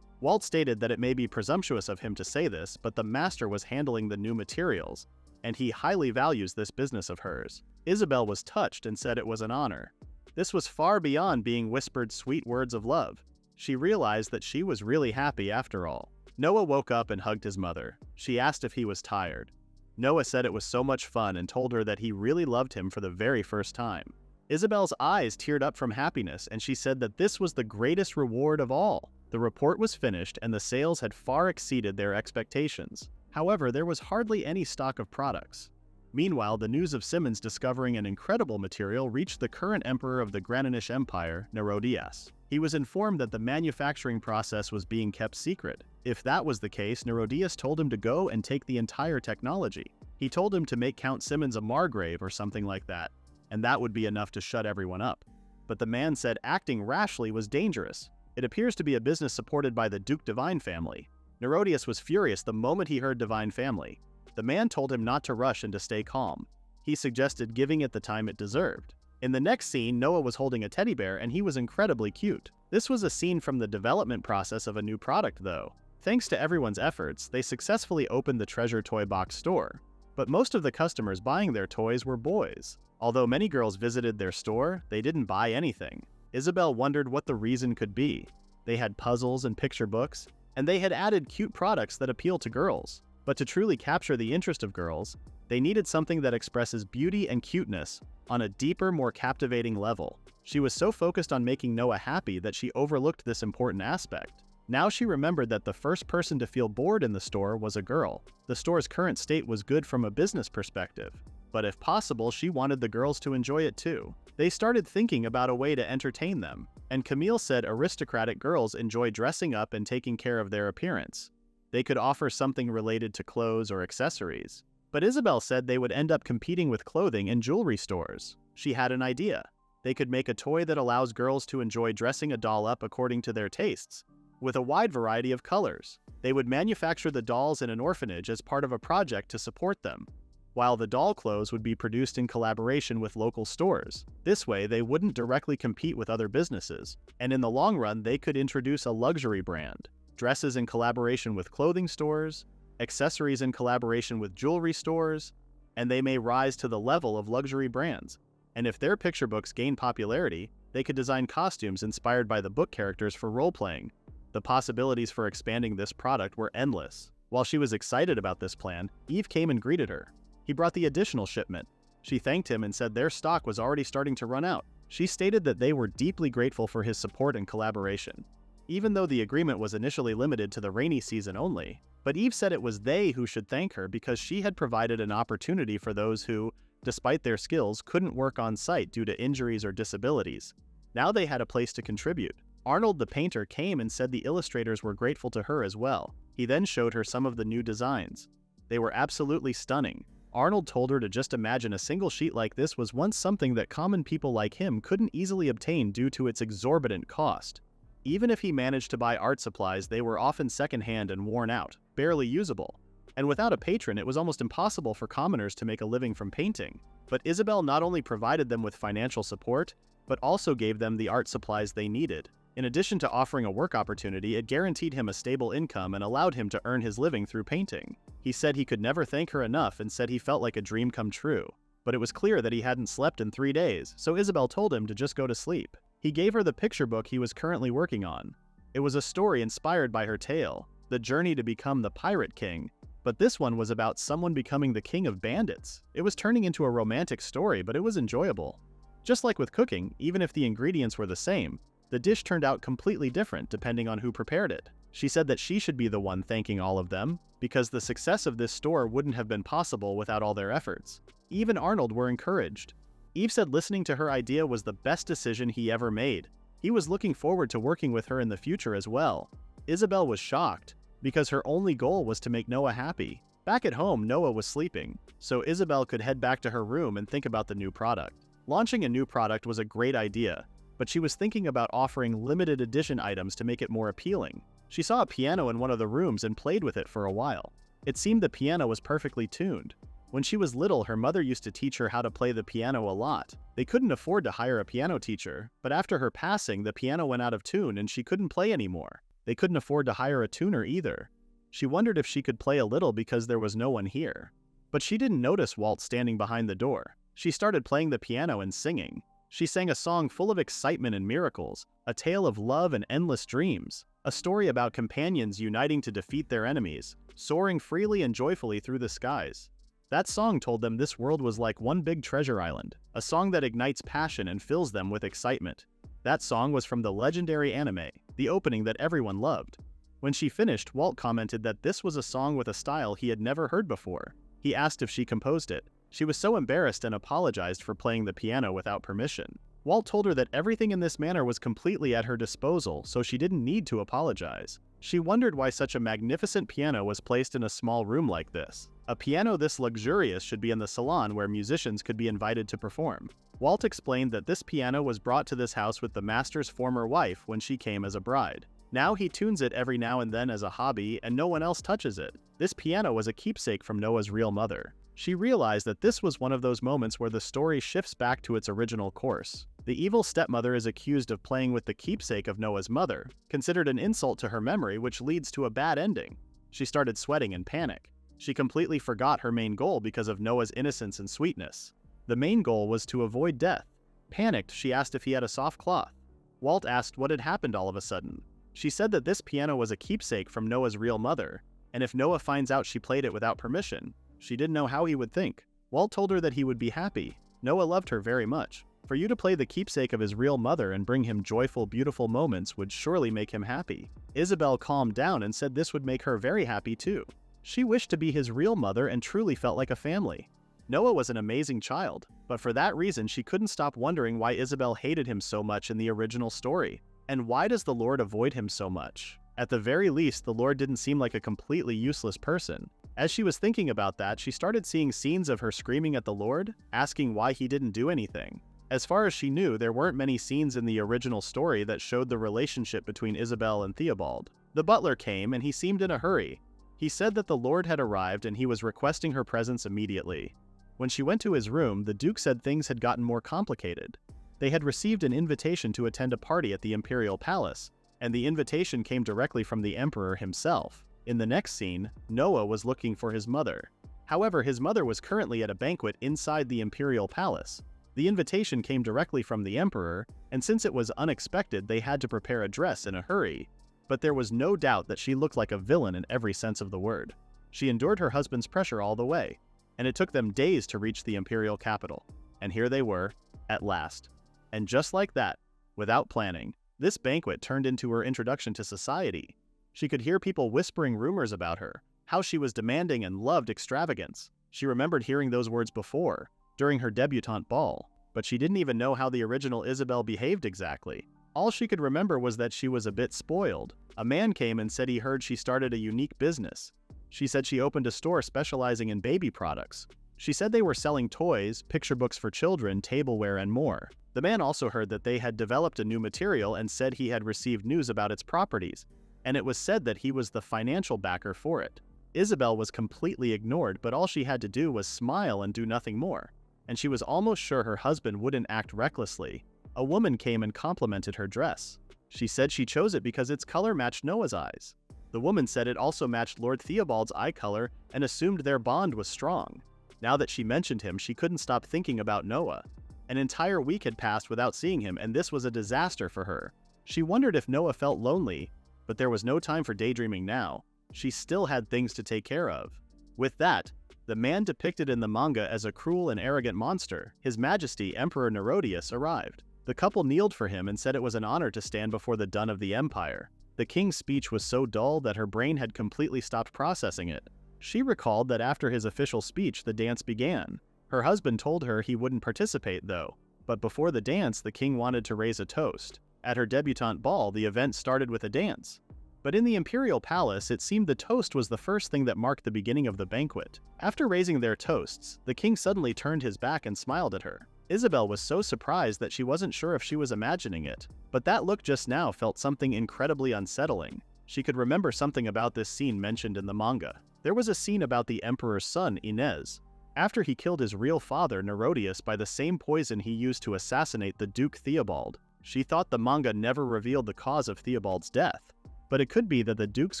Walt stated that it may be presumptuous of him to say this, but the master was handling the new materials, and he highly values this business of hers. Isabel was touched and said it was an honor. This was far beyond being whispered sweet words of love. She realized that she was really happy after all. Noah woke up and hugged his mother. She asked if he was tired. Noah said it was so much fun and told her that he really loved him for the very first time. Isabel's eyes teared up from happiness and she said that this was the greatest reward of all. The report was finished and the sales had far exceeded their expectations. However, there was hardly any stock of products. Meanwhile, the news of Simmons discovering an incredible material reached the current emperor of the Graninish Empire, Nerodias. He was informed that the manufacturing process was being kept secret. If that was the case, Nerodias told him to go and take the entire technology. He told him to make Count Simmons a Margrave or something like that, and that would be enough to shut everyone up. But the man said acting rashly was dangerous. It appears to be a business supported by the Duke Divine family. Nerodias was furious the moment he heard Divine family. The man told him not to rush and to stay calm. He suggested giving it the time it deserved. In the next scene, Noah was holding a teddy bear and he was incredibly cute. This was a scene from the development process of a new product though. Thanks to everyone's efforts, they successfully opened the Treasure Toy Box store. But most of the customers buying their toys were boys. Although many girls visited their store, they didn't buy anything. Isabel wondered what the reason could be. They had puzzles and picture books, and they had added cute products that appeal to girls. But to truly capture the interest of girls, they needed something that expresses beauty and cuteness on a deeper, more captivating level. She was so focused on making Noah happy that she overlooked this important aspect. Now she remembered that the first person to feel bored in the store was a girl. The store's current state was good from a business perspective, but if possible, she wanted the girls to enjoy it too. They started thinking about a way to entertain them, and Camille said aristocratic girls enjoy dressing up and taking care of their appearance. They could offer something related to clothes or accessories. But Isabel said they would end up competing with clothing and jewelry stores. She had an idea. They could make a toy that allows girls to enjoy dressing a doll up according to their tastes, with a wide variety of colors. They would manufacture the dolls in an orphanage as part of a project to support them, while the doll clothes would be produced in collaboration with local stores. This way, they wouldn't directly compete with other businesses, and in the long run, they could introduce a luxury brand, dresses in collaboration with clothing stores, accessories in collaboration with jewelry stores, and they may rise to the level of luxury brands. And if their picture books gain popularity, they could design costumes inspired by the book characters for role-playing. The possibilities for expanding this product were endless. While she was excited about this plan, Eve came and greeted her. He brought the additional shipment. She thanked him and said their stock was already starting to run out. She stated that they were deeply grateful for his support and collaboration, even though the agreement was initially limited to the rainy season only. But Eve said it was they who should thank her because she had provided an opportunity for those who, despite their skills, couldn't work on site due to injuries or disabilities. Now they had a place to contribute. Arnold the painter came and said the illustrators were grateful to her as well. He then showed her some of the new designs. They were absolutely stunning. Arnold told her to just imagine a single sheet like this was once something that common people like him couldn't easily obtain due to its exorbitant cost. Even if he managed to buy art supplies, they were often secondhand and worn out, barely usable. And without a patron, it was almost impossible for commoners to make a living from painting. But Isabel not only provided them with financial support, but also gave them the art supplies they needed. In addition to offering a work opportunity, it guaranteed him a stable income and allowed him to earn his living through painting. He said he could never thank her enough and said he felt like a dream come true. But it was clear that he hadn't slept in 3 days, so Isabel told him to just go to sleep. He gave her the picture book he was currently working on. It was a story inspired by her tale, the journey to become the Pirate King. But this one was about someone becoming the king of bandits. It was turning into a romantic story, but it was enjoyable. Just like with cooking, even if the ingredients were the same, the dish turned out completely different depending on who prepared it. She said that she should be the one thanking all of them, because the success of this store wouldn't have been possible without all their efforts. Eve and Arnold were encouraged. Eve said listening to her idea was the best decision he ever made. He was looking forward to working with her in the future as well. Isabel was shocked, because her only goal was to make Noah happy. Back at home, Noah was sleeping, so Isabel could head back to her room and think about the new product. Launching a new product was a great idea, but she was thinking about offering limited edition items to make it more appealing. She saw a piano in one of the rooms and played with it for a while. It seemed the piano was perfectly tuned. When she was little, her mother used to teach her how to play the piano a lot. They couldn't afford to hire a piano teacher, but after her passing, the piano went out of tune and she couldn't play anymore. They couldn't afford to hire a tuner either. She wondered if she could play a little because there was no one here. But she didn't notice Walt standing behind the door. She started playing the piano and singing. She sang a song full of excitement and miracles, a tale of love and endless dreams, a story about companions uniting to defeat their enemies, soaring freely and joyfully through the skies. That song told them this world was like one big treasure island, a song that ignites passion and fills them with excitement. That song was from the legendary anime, the opening that everyone loved. When she finished, Walt commented that this was a song with a style he had never heard before. He asked if she composed it. She was so embarrassed and apologized for playing the piano without permission. Walt told her that everything in this manner was completely at her disposal, so she didn't need to apologize. She wondered why such a magnificent piano was placed in a small room like this. A piano this luxurious should be in the salon where musicians could be invited to perform. Walt explained that this piano was brought to this house with the master's former wife when she came as a bride. Now he tunes it every now and then as a hobby and no one else touches it. This piano was a keepsake from Noah's real mother. She realized that this was one of those moments where the story shifts back to its original course. The evil stepmother is accused of playing with the keepsake of Noah's mother, considered an insult to her memory which leads to a bad ending. She started sweating in panic. She completely forgot her main goal because of Noah's innocence and sweetness. The main goal was to avoid death. Panicked, she asked if he had a soft cloth. Walt asked what had happened all of a sudden. She said that this piano was a keepsake from Noah's real mother, and if Noah finds out she played it without permission, she didn't know how he would think. Walt told her that he would be happy. Noah loved her very much. For you to play the keepsake of his real mother and bring him joyful, beautiful moments would surely make him happy. Isabel calmed down and said this would make her very happy too. She wished to be his real mother and truly felt like a family. Noah was an amazing child, but for that reason she couldn't stop wondering why Isabel hated him so much in the original story. And why does the Lord avoid him so much? At the very least, the Lord didn't seem like a completely useless person. As she was thinking about that, she started seeing scenes of her screaming at the Lord, asking why he didn't do anything. As far as she knew, there weren't many scenes in the original story that showed the relationship between Isabel and Theobald. The butler came and he seemed in a hurry. He said that the Lord had arrived and he was requesting her presence immediately. When she went to his room, the Duke said things had gotten more complicated. They had received an invitation to attend a party at the Imperial Palace, and the invitation came directly from the Emperor himself. In the next scene, Noah was looking for his mother. However, his mother was currently at a banquet inside the imperial palace. The invitation came directly from the emperor, and since it was unexpected, they had to prepare a dress in a hurry. But there was no doubt that she looked like a villain in every sense of the word. She endured her husband's pressure all the way, and it took them days to reach the imperial capital. And here they were, at last. And just like that, without planning, this banquet turned into her introduction to society. She could hear people whispering rumors about her, how she was demanding and loved extravagance. She remembered hearing those words before, during her debutante ball, but she didn't even know how the original Isabel behaved exactly. All she could remember was that she was a bit spoiled. A man came and said he heard she started a unique business. She said she opened a store specializing in baby products. She said they were selling toys, picture books for children, tableware, and more. The man also heard that they had developed a new material and said he had received news about its properties, and it was said that he was the financial backer for it. Isabel was completely ignored, but all she had to do was smile and do nothing more. And she was almost sure her husband wouldn't act recklessly. A woman came and complimented her dress. She said she chose it because its color matched Noah's eyes. The woman said it also matched Lord Theobald's eye color and assumed their bond was strong. Now that she mentioned him, she couldn't stop thinking about Noah. An entire week had passed without seeing him, and this was a disaster for her. She wondered if Noah felt lonely, but there was no time for daydreaming now. She still had things to take care of. With that, the man depicted in the manga as a cruel and arrogant monster, His Majesty Emperor Nerodius, arrived. The couple kneeled for him and said it was an honor to stand before the Dun of the Empire. The king's speech was so dull that her brain had completely stopped processing it. She recalled that after his official speech, the dance began. Her husband told her he wouldn't participate, though. But before the dance, the king wanted to raise a toast. At her debutante ball, the event started with a dance. But in the imperial palace, it seemed the toast was the first thing that marked the beginning of the banquet. After raising their toasts, the king suddenly turned his back and smiled at her. Isabel was so surprised that she wasn't sure if she was imagining it. But that look just now felt something incredibly unsettling. She could remember something about this scene mentioned in the manga. There was a scene about the emperor's son, Inez. After he killed his real father, Nerodius, by the same poison he used to assassinate the Duke Theobald. She thought the manga never revealed the cause of Theobald's death, but it could be that the Duke's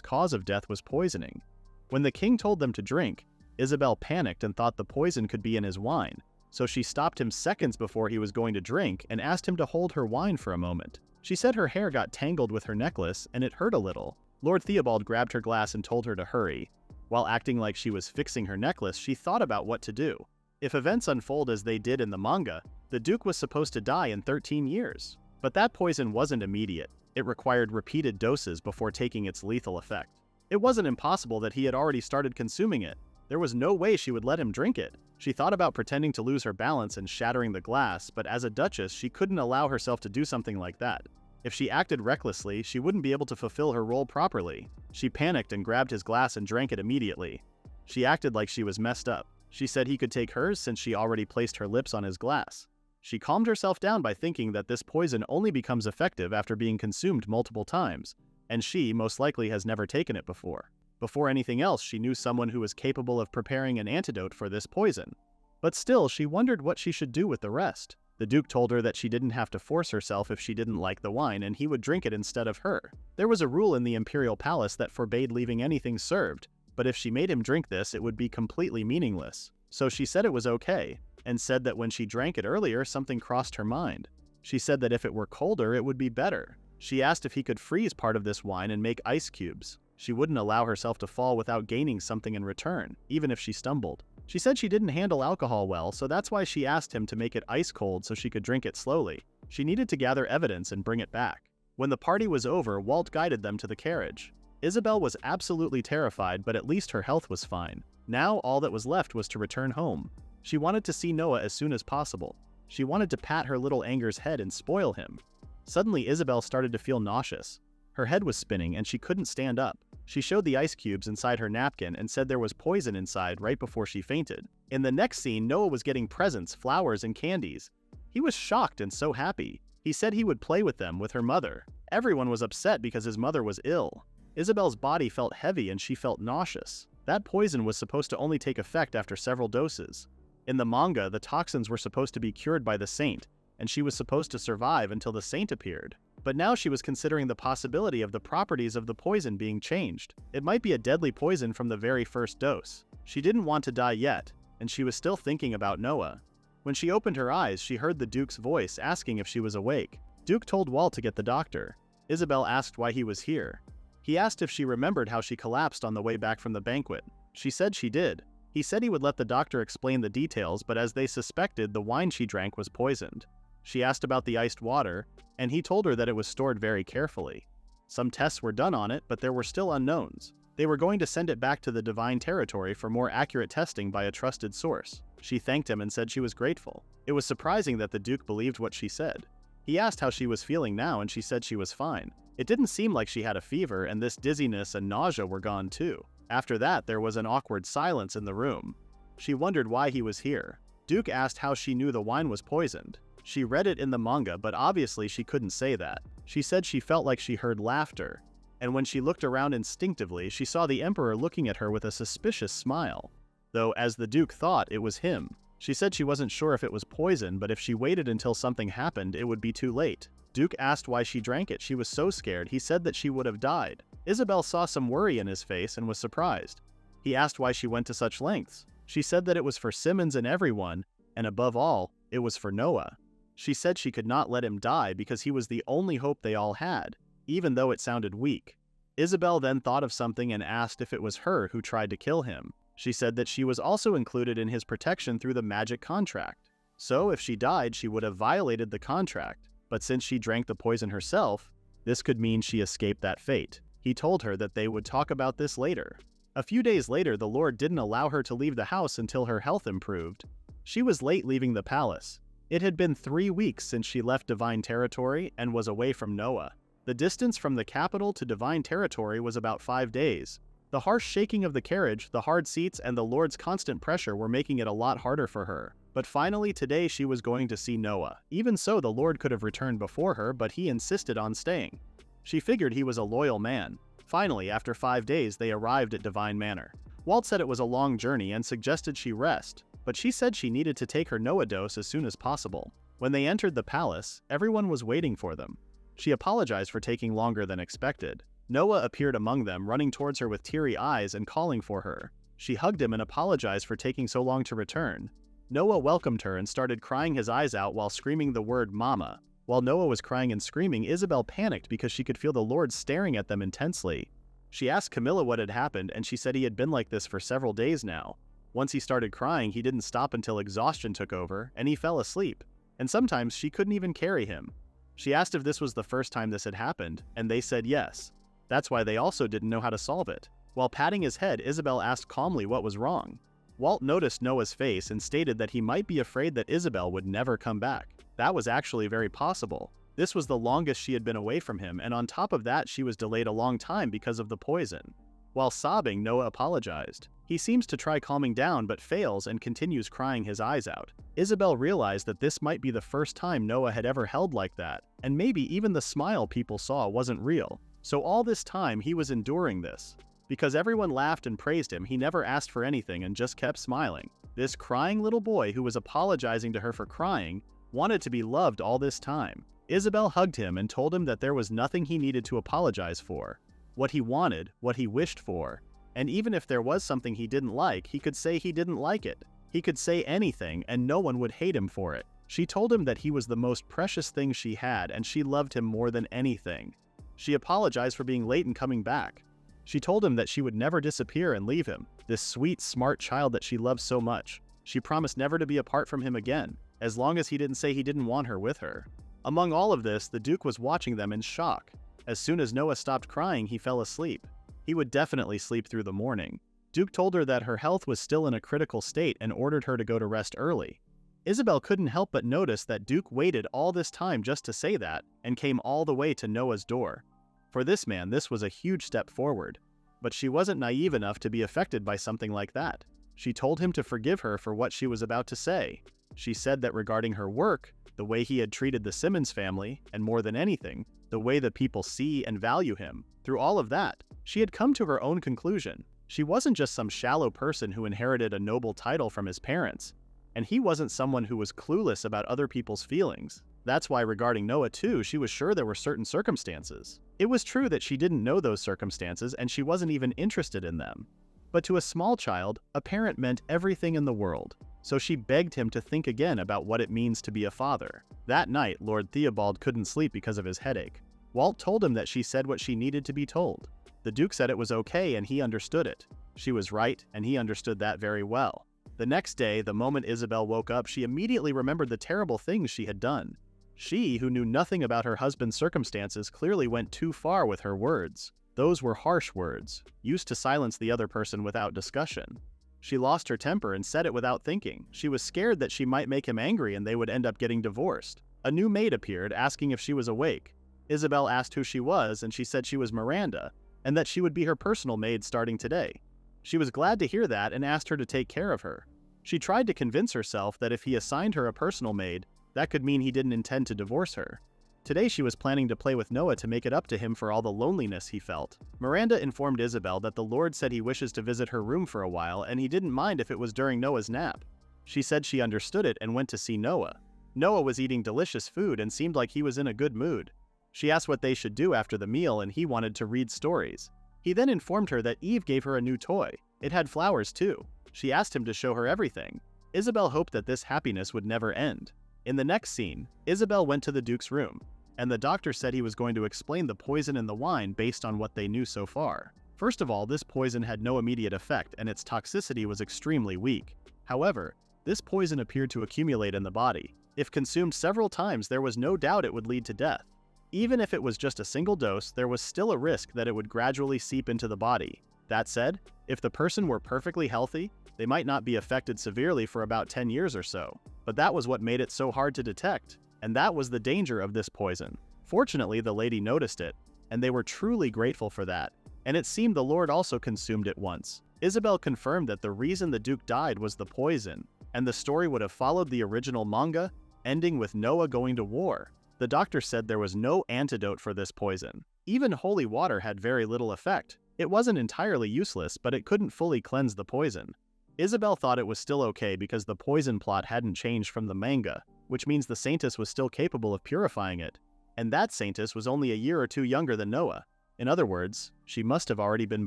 cause of death was poisoning. When the king told them to drink, Isabel panicked and thought the poison could be in his wine, so she stopped him seconds before he was going to drink and asked him to hold her wine for a moment. She said her hair got tangled with her necklace and it hurt a little. Lord Theobald grabbed her glass and told her to hurry. While acting like she was fixing her necklace, she thought about what to do. If events unfold as they did in the manga, the Duke was supposed to die in 13 years. But that poison wasn't immediate. It required repeated doses before taking its lethal effect. It wasn't impossible that he had already started consuming it. There was no way she would let him drink it. She thought about pretending to lose her balance and shattering the glass, but as a duchess, she couldn't allow herself to do something like that. If she acted recklessly, she wouldn't be able to fulfill her role properly. She panicked and grabbed his glass and drank it immediately. She acted like she was messed up. She said he could take hers since she already placed her lips on his glass. She calmed herself down by thinking that this poison only becomes effective after being consumed multiple times, and she, most likely, has never taken it before. Before anything else, she knew someone who was capable of preparing an antidote for this poison. But still, she wondered what she should do with the rest. The Duke told her that she didn't have to force herself if she didn't like the wine, and he would drink it instead of her. There was a rule in the imperial palace that forbade leaving anything served, but if she made him drink this, it would be completely meaningless. So she said it was okay, and said that when she drank it earlier, something crossed her mind. She said that if it were colder, it would be better. She asked if he could freeze part of this wine and make ice cubes. She wouldn't allow herself to fall without gaining something in return, even if she stumbled. She said she didn't handle alcohol well, so that's why she asked him to make it ice cold so she could drink it slowly. She needed to gather evidence and bring it back. When the party was over, Walt guided them to the carriage. Isabel was absolutely terrified, but at least her health was fine. Now all that was left was to return home. She wanted to see Noah as soon as possible. She wanted to pat her little Anger's head and spoil him. Suddenly, Isabel started to feel nauseous. Her head was spinning and she couldn't stand up. She showed the ice cubes inside her napkin and said there was poison inside right before she fainted. In the next scene, Noah was getting presents, flowers, and candies. He was shocked and so happy. He said he would play with them with her mother. Everyone was upset because his mother was ill. Isabel's body felt heavy and she felt nauseous. That poison was supposed to only take effect after several doses. In the manga, the toxins were supposed to be cured by the saint, and she was supposed to survive until the saint appeared. But now she was considering the possibility of the properties of the poison being changed. It might be a deadly poison from the very first dose. She didn't want to die yet, and she was still thinking about Noah. When she opened her eyes, she heard the Duke's voice asking if she was awake. Duke told Walt to get the doctor. Isabel asked why he was here. He asked if she remembered how she collapsed on the way back from the banquet. She said she did. He said he would let the doctor explain the details, but as they suspected, the wine she drank was poisoned. She asked about the iced water, and he told her that it was stored very carefully. Some tests were done on it, but there were still unknowns. They were going to send it back to the Divine Territory for more accurate testing by a trusted source. She thanked him and said she was grateful. It was surprising that the Duke believed what she said. He asked how she was feeling now, and she said she was fine. It didn't seem like she had a fever, and this dizziness and nausea were gone too. After that, there was an awkward silence in the room. She wondered why he was here. Duke asked how she knew the wine was poisoned. She read it in the manga, but obviously she couldn't say that. She said she felt like she heard laughter, and when she looked around instinctively, she saw the Emperor looking at her with a suspicious smile. Though, as the Duke thought, it was him. She said she wasn't sure if it was poison, but if she waited until something happened, it would be too late. Duke asked why she drank it. She was so scared, he said that she would have died. Isabel saw some worry in his face and was surprised. He asked why she went to such lengths. She said that it was for Simmons and everyone, and above all, it was for Noah. She said she could not let him die because he was the only hope they all had, even though it sounded weak. Isabel then thought of something and asked if it was her who tried to kill him. She said that she was also included in his protection through the magic contract. So if she died, she would have violated the contract, but since she drank the poison herself, this could mean she escaped that fate. He told her that they would talk about this later. A few days later, the Lord didn't allow her to leave the house until her health improved. She was late leaving the palace. It had been 3 weeks since she left Divine Territory and was away from Noah. The distance from the capital to Divine Territory was about 5 days. The harsh shaking of the carriage, the hard seats, and the Lord's constant pressure were making it a lot harder for her. But finally today she was going to see Noah. Even so, the Lord could have returned before her, but he insisted on staying. She figured he was a loyal man. Finally, after 5 days, they arrived at Divine Manor. Walt said it was a long journey and suggested she rest, but she said she needed to take her Noah dose as soon as possible. When they entered the palace, everyone was waiting for them. She apologized for taking longer than expected. Noah appeared among them, running towards her with teary eyes and calling for her. She hugged him and apologized for taking so long to return. Noah welcomed her and started crying his eyes out while screaming the word "Mama." While Noah was crying and screaming, Isabel panicked because she could feel the Lord staring at them intensely. She asked Camilla what had happened, and she said he had been like this for several days now. Once he started crying, he didn't stop until exhaustion took over, and he fell asleep. And sometimes she couldn't even carry him. She asked if this was the first time this had happened, and they said yes. That's why they also didn't know how to solve it. While patting his head, Isabel asked calmly what was wrong. Walt noticed Noah's face and stated that he might be afraid that Isabel would never come back. That was actually very possible. This was the longest she had been away from him, and on top of that, she was delayed a long time because of the poison. While sobbing, Noah apologized. He seems to try calming down but fails and continues crying his eyes out. Isabel realized that this might be the first time Noah had ever held like that, and maybe even the smile people saw wasn't real. So all this time he was enduring this. Because everyone laughed and praised him, he never asked for anything and just kept smiling. This crying little boy who was apologizing to her for crying wanted to be loved all this time. Isabel hugged him and told him that there was nothing he needed to apologize for. What he wanted, what he wished for. And even if there was something he didn't like, he could say he didn't like it. He could say anything and no one would hate him for it. She told him that he was the most precious thing she had and she loved him more than anything. She apologized for being late and coming back. She told him that she would never disappear and leave him, this sweet, smart child that she loved so much. She promised never to be apart from him again, as long as he didn't say he didn't want her with her. Among all of this, the Duke was watching them in shock. As soon as Noah stopped crying, he fell asleep. He would definitely sleep through the morning. Duke told her that her health was still in a critical state and ordered her to go to rest early. Isabel couldn't help but notice that Duke waited all this time just to say that and came all the way to Noah's door. For this man, this was a huge step forward. But she wasn't naive enough to be affected by something like that. She told him to forgive her for what she was about to say. She said that regarding her work, the way he had treated the Simmons family, and more than anything, the way that people see and value him, through all of that, she had come to her own conclusion. She wasn't just some shallow person who inherited a noble title from his parents, and he wasn't someone who was clueless about other people's feelings. That's why regarding Noah too, she was sure there were certain circumstances. It was true that she didn't know those circumstances and she wasn't even interested in them. But to a small child, a parent meant everything in the world. So she begged him to think again about what it means to be a father. That night, Lord Theobald couldn't sleep because of his headache. Walt told him that she said what she needed to be told. The Duke said it was okay and he understood it. She was right, and he understood that very well. The next day, the moment Isabel woke up, she immediately remembered the terrible things she had done. She, who knew nothing about her husband's circumstances, clearly went too far with her words. Those were harsh words, used to silence the other person without discussion. She lost her temper and said it without thinking. She was scared that she might make him angry and they would end up getting divorced. A new maid appeared, asking if she was awake. Isabel asked who she was, and she said she was Miranda, and that she would be her personal maid starting today. She was glad to hear that and asked her to take care of her. She tried to convince herself that if he assigned her a personal maid, that could mean he didn't intend to divorce her. Today she was planning to play with Noah to make it up to him for all the loneliness he felt. Miranda informed Isabel that the Lord said he wishes to visit her room for a while and he didn't mind if it was during Noah's nap. She said she understood it and went to see Noah. Noah was eating delicious food and seemed like he was in a good mood. She asked what they should do after the meal and he wanted to read stories. He then informed her that Eve gave her a new toy. It had flowers too. She asked him to show her everything. Isabel hoped that this happiness would never end. In the next scene, Isabel went to the Duke's room, and the doctor said he was going to explain the poison in the wine based on what they knew so far. First of all, this poison had no immediate effect and its toxicity was extremely weak. However, this poison appeared to accumulate in the body. If consumed several times, there was no doubt it would lead to death. Even if it was just a single dose, there was still a risk that it would gradually seep into the body. That said, if the person were perfectly healthy, they might not be affected severely for about 10 years or so. But that was what made it so hard to detect, and that was the danger of this poison. Fortunately, the lady noticed it, and they were truly grateful for that, and it seemed the Lord also consumed it once. Isabel confirmed that the reason the Duke died was the poison, and the story would have followed the original manga, ending with Noah going to war. The doctor said there was no antidote for this poison. Even holy water had very little effect. It wasn't entirely useless, but it couldn't fully cleanse the poison. Isabel thought it was still okay because the poison plot hadn't changed from the manga, which means the Saintess was still capable of purifying it. And that Saintess was only a year or two younger than Noah. In other words, she must have already been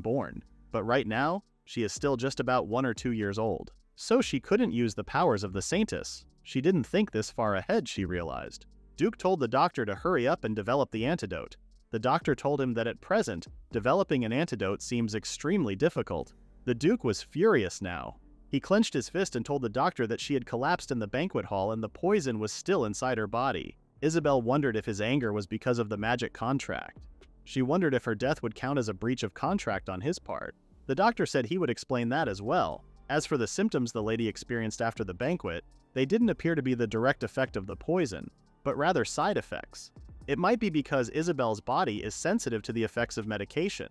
born. But right now, she is still just about 1 or 2 years old. So she couldn't use the powers of the Saintess. She didn't think this far ahead, she realized. Duke told the doctor to hurry up and develop the antidote. The doctor told him that at present, developing an antidote seems extremely difficult. The Duke was furious now. He clenched his fist and told the doctor that she had collapsed in the banquet hall and the poison was still inside her body. Isabel wondered if his anger was because of the magic contract. She wondered if her death would count as a breach of contract on his part. The doctor said he would explain that as well. As for the symptoms the lady experienced after the banquet, they didn't appear to be the direct effect of the poison, but rather side effects. It might be because Isabel's body is sensitive to the effects of medication.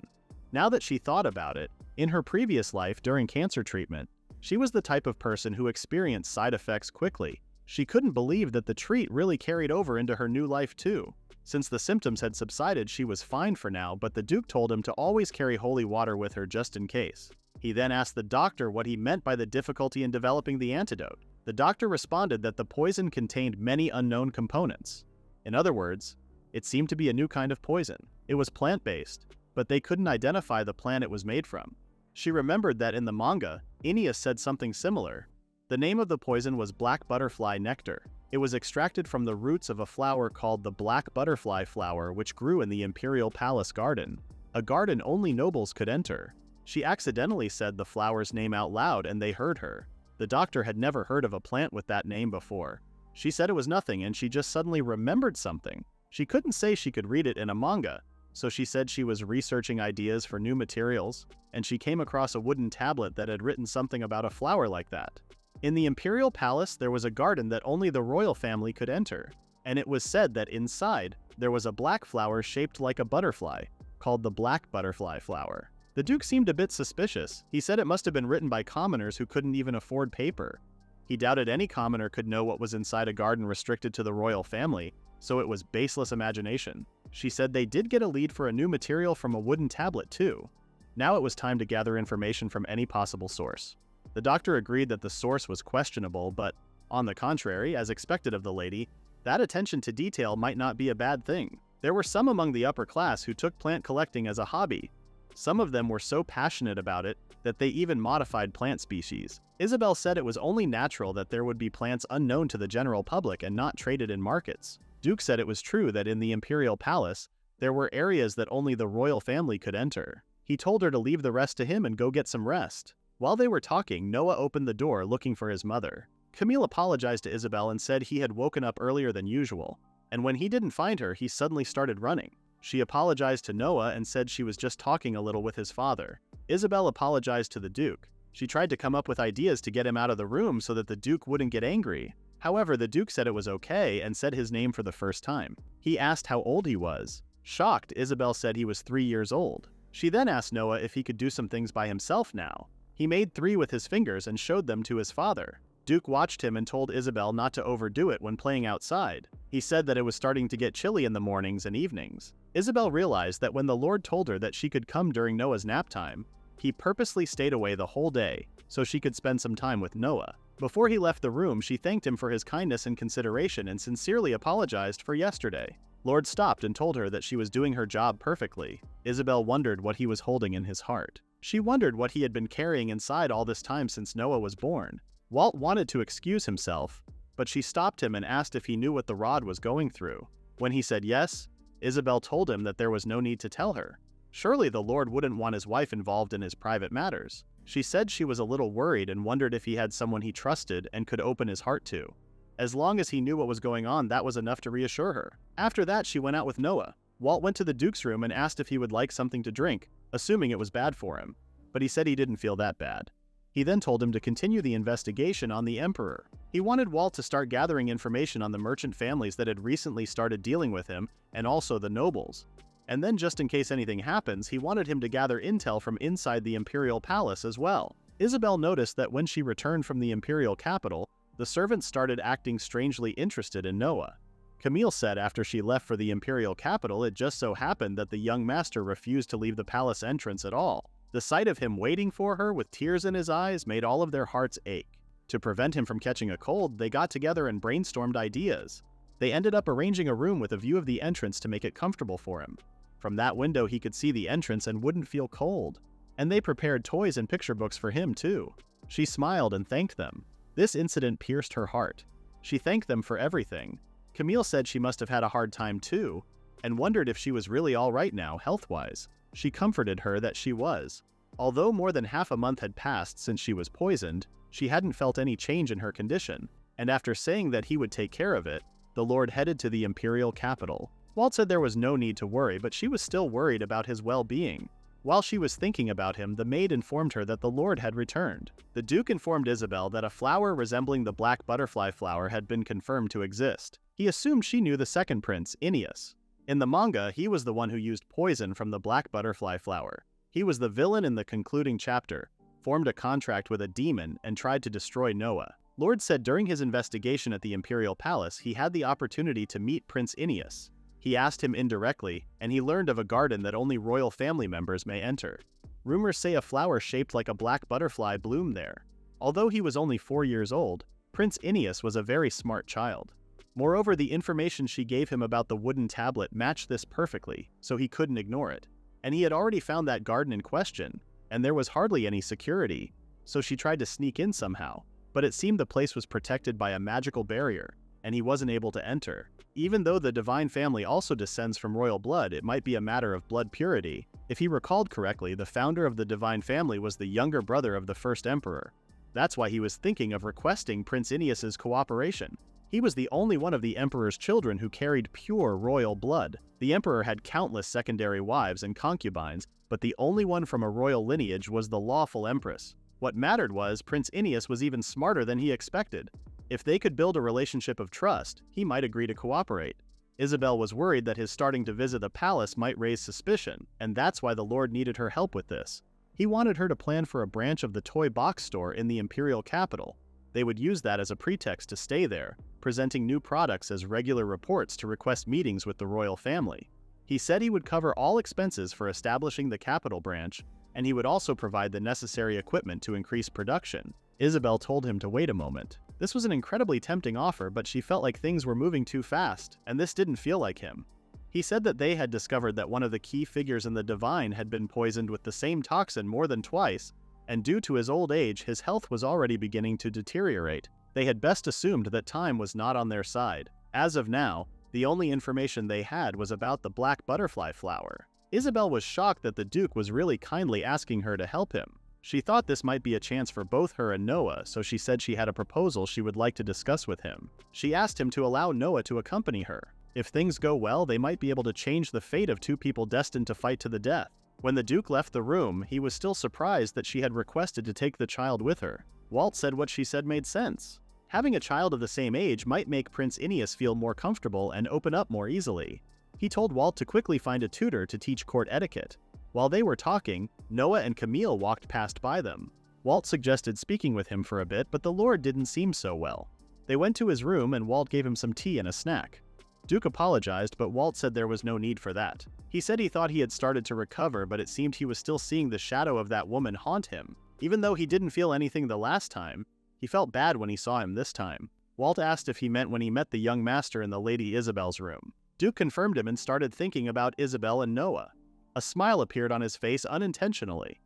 Now that she thought about it, in her previous life during cancer treatment, she was the type of person who experienced side effects quickly. She couldn't believe that the treat really carried over into her new life too. Since the symptoms had subsided, she was fine for now, but the Duke told him to always carry holy water with her just in case. He then asked the doctor what he meant by the difficulty in developing the antidote. The doctor responded that the poison contained many unknown components. In other words, it seemed to be a new kind of poison. It was plant-based, but they couldn't identify the plant it was made from. She remembered that in the manga, Aeneas said something similar. The name of the poison was black butterfly nectar. It was extracted from the roots of a flower called the black butterfly flower, which grew in the imperial palace garden, a garden only nobles could enter. She accidentally said the flower's name out loud and they heard her. The doctor had never heard of a plant with that name before. She said it was nothing and she just suddenly remembered something. She couldn't say she could read it in a manga, so she said she was researching ideas for new materials, and she came across a wooden tablet that had written something about a flower like that. In the imperial palace, there was a garden that only the royal family could enter, and it was said that inside, there was a black flower shaped like a butterfly, called the black butterfly flower. The Duke seemed a bit suspicious. He said it must have been written by commoners who couldn't even afford paper. He doubted any commoner could know what was inside a garden restricted to the royal family, so it was baseless imagination. She said they did get a lead for a new material from a wooden tablet too. Now it was time to gather information from any possible source. The doctor agreed that the source was questionable, but, on the contrary, as expected of the lady, That attention to detail might not be a bad thing. There were some among the upper class who took plant collecting as a hobby. Some of them were so passionate about it that they even modified plant species. Isabel said it was only natural that there would be plants unknown to the general public and not traded in markets. Duke said it was true that in the imperial palace, there were areas that only the royal family could enter. He told her to leave the rest to him and go get some rest. While they were talking, Noah opened the door looking for his mother. Camille apologized to Isabel and said he had woken up earlier than usual, and when he didn't find her, he suddenly started running. She apologized to Noah and said she was just talking a little with his father. Isabel apologized to the Duke. She tried to come up with ideas to get him out of the room so that the Duke wouldn't get angry. However, the Duke said it was okay and said his name for the first time. He asked how old he was. Shocked, Isabel said he was 3 years old. She then asked Noah if he could do some things by himself now. He made 3 with his fingers and showed them to his father. Duke watched him and told Isabel not to overdo it when playing outside. He said that it was starting to get chilly in the mornings and evenings. Isabel realized that when the Lord told her that she could come during Noah's nap time, he purposely stayed away the whole day so she could spend some time with Noah. Before he left the room, she thanked him for his kindness and consideration and sincerely apologized for yesterday. Lord stopped and told her that she was doing her job perfectly. Isabel wondered what he was holding in his heart. She wondered what he had been carrying inside all this time since Noah was born. Walt wanted to excuse himself, but she stopped him and asked if he knew what the rod was going through. When he said yes, Isabel told him that there was no need to tell her. Surely the Lord wouldn't want his wife involved in his private matters. She said she was a little worried and wondered if he had someone he trusted and could open his heart to. As long as he knew what was going on, that was enough to reassure her. After that, she went out with Noah. Walt went to the Duke's room and asked if he would like something to drink, assuming it was bad for him, but he said he didn't feel that bad. He then told him to continue the investigation on the Emperor. He wanted Walt to start gathering information on the merchant families that had recently started dealing with him, and also the nobles. And then, just in case anything happens, he wanted him to gather intel from inside the imperial palace as well. Isabel noticed that when she returned from the imperial capital, the servants started acting strangely interested in Noah. Camille said after she left for the imperial capital, it just so happened that the young master refused to leave the palace entrance at all. The sight of him waiting for her with tears in his eyes made all of their hearts ache. To prevent him from catching a cold, they got together and brainstormed ideas. They ended up arranging a room with a view of the entrance to make it comfortable for him. From that window he could see the entrance and wouldn't feel cold. And they prepared toys and picture books for him too. She smiled and thanked them. This incident pierced her heart. She thanked them for everything. Camille said she must have had a hard time too, and wondered if she was really all right now, health-wise. She comforted her that she was. Although more than half a month had passed since she was poisoned, she hadn't felt any change in her condition, and after saying that he would take care of it, the Lord headed to the imperial capital. Walt said there was no need to worry, but she was still worried about his well-being. While she was thinking about him, the maid informed her that the Lord had returned. The Duke informed Isabel that a flower resembling the black butterfly flower had been confirmed to exist. He assumed she knew the second prince, Aeneas. In the manga, he was the one who used poison from the black butterfly flower. He was the villain in the concluding chapter, formed a contract with a demon, and tried to destroy Noah. Lord said during his investigation at the imperial palace, he had the opportunity to meet Prince Aeneas. He asked him indirectly, and he learned of a garden that only royal family members may enter. Rumors say a flower shaped like a black butterfly bloomed there. Although he was only 4 years old, Prince Aeneas was a very smart child. Moreover, the information she gave him about the wooden tablet matched this perfectly, so he couldn't ignore it. And he had already found that garden in question, and there was hardly any security, so she tried to sneak in somehow. But it seemed the place was protected by a magical barrier, and he wasn't able to enter. Even though the divine family also descends from royal blood, it might be a matter of blood purity. If he recalled correctly, the founder of the divine family was the younger brother of the first emperor. That's why he was thinking of requesting Prince Aeneas's cooperation. He was the only one of the emperor's children who carried pure royal blood. The emperor had countless secondary wives and concubines, but the only one from a royal lineage was the lawful empress. What mattered was Prince Aeneas was even smarter than he expected. If they could build a relationship of trust, he might agree to cooperate. Isabel was worried that his starting to visit the palace might raise suspicion, and that's why the Lord needed her help with this. He wanted her to plan for a branch of the toy box store in the imperial capital. They would use that as a pretext to stay there, presenting new products as regular reports to request meetings with the royal family. He said he would cover all expenses for establishing the capital branch, and he would also provide the necessary equipment to increase production. Isabel told him to wait a moment. This was an incredibly tempting offer, but she felt like things were moving too fast, and this didn't feel like him. He said that they had discovered that one of the key figures in the Divine had been poisoned with the same toxin more than twice, and due to his old age, his health was already beginning to deteriorate. They had best assumed that time was not on their side. As of now, the only information they had was about the black butterfly flower. Isabel was shocked that the Duke was really kindly asking her to help him. She thought this might be a chance for both her and Noah, so she said she had a proposal she would like to discuss with him. She asked him to allow Noah to accompany her. If things go well, they might be able to change the fate of two people destined to fight to the death. When the Duke left the room, he was still surprised that she had requested to take the child with her. Walt said what she said made sense. Having a child of the same age might make Prince Aeneas feel more comfortable and open up more easily. He told Walt to quickly find a tutor to teach court etiquette. While they were talking, Noah and Camille walked past by them. Walt suggested speaking with him for a bit, but the Lord didn't seem so well. They went to his room and Walt gave him some tea and a snack. Duke apologized, but Walt said there was no need for that. He said he thought he had started to recover, but it seemed he was still seeing the shadow of that woman haunt him. Even though he didn't feel anything the last time, he felt bad when he saw him this time. Walt asked if he meant when he met the young master in the Lady Isabel's room. Duke confirmed him and started thinking about Isabel and Noah. A smile appeared on his face unintentionally.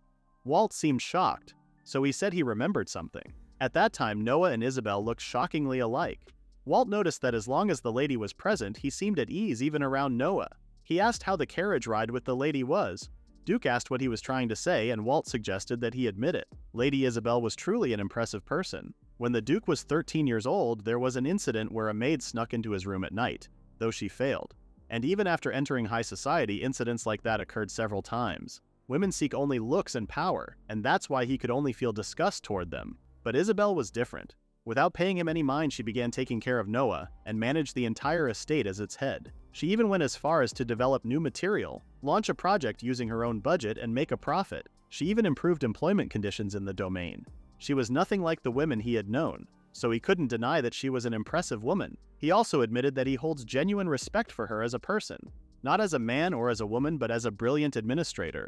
Walt seemed shocked, so he said he remembered something. At that time, Noah and Isabel looked shockingly alike. Walt noticed that as long as the lady was present, he seemed at ease even around Noah. He asked how the carriage ride with the lady was. Duke asked what he was trying to say, and Walt suggested that he admit it. Lady Isabel was truly an impressive person. When the Duke was 13 years old, there was an incident where a maid snuck into his room at night, though she failed. And even after entering high society, incidents like that occurred several times. Women seek only looks and power, and that's why he could only feel disgust toward them. But Isabel was different. Without paying him any mind, she began taking care of Noah and managed the entire estate as its head. She even went as far as to develop new material, launch a project using her own budget, and make a profit. She even improved employment conditions in the domain. She was nothing like the women he had known, so he couldn't deny that she was an impressive woman. He also admitted that he holds genuine respect for her as a person, not as a man or as a woman, but as a brilliant administrator.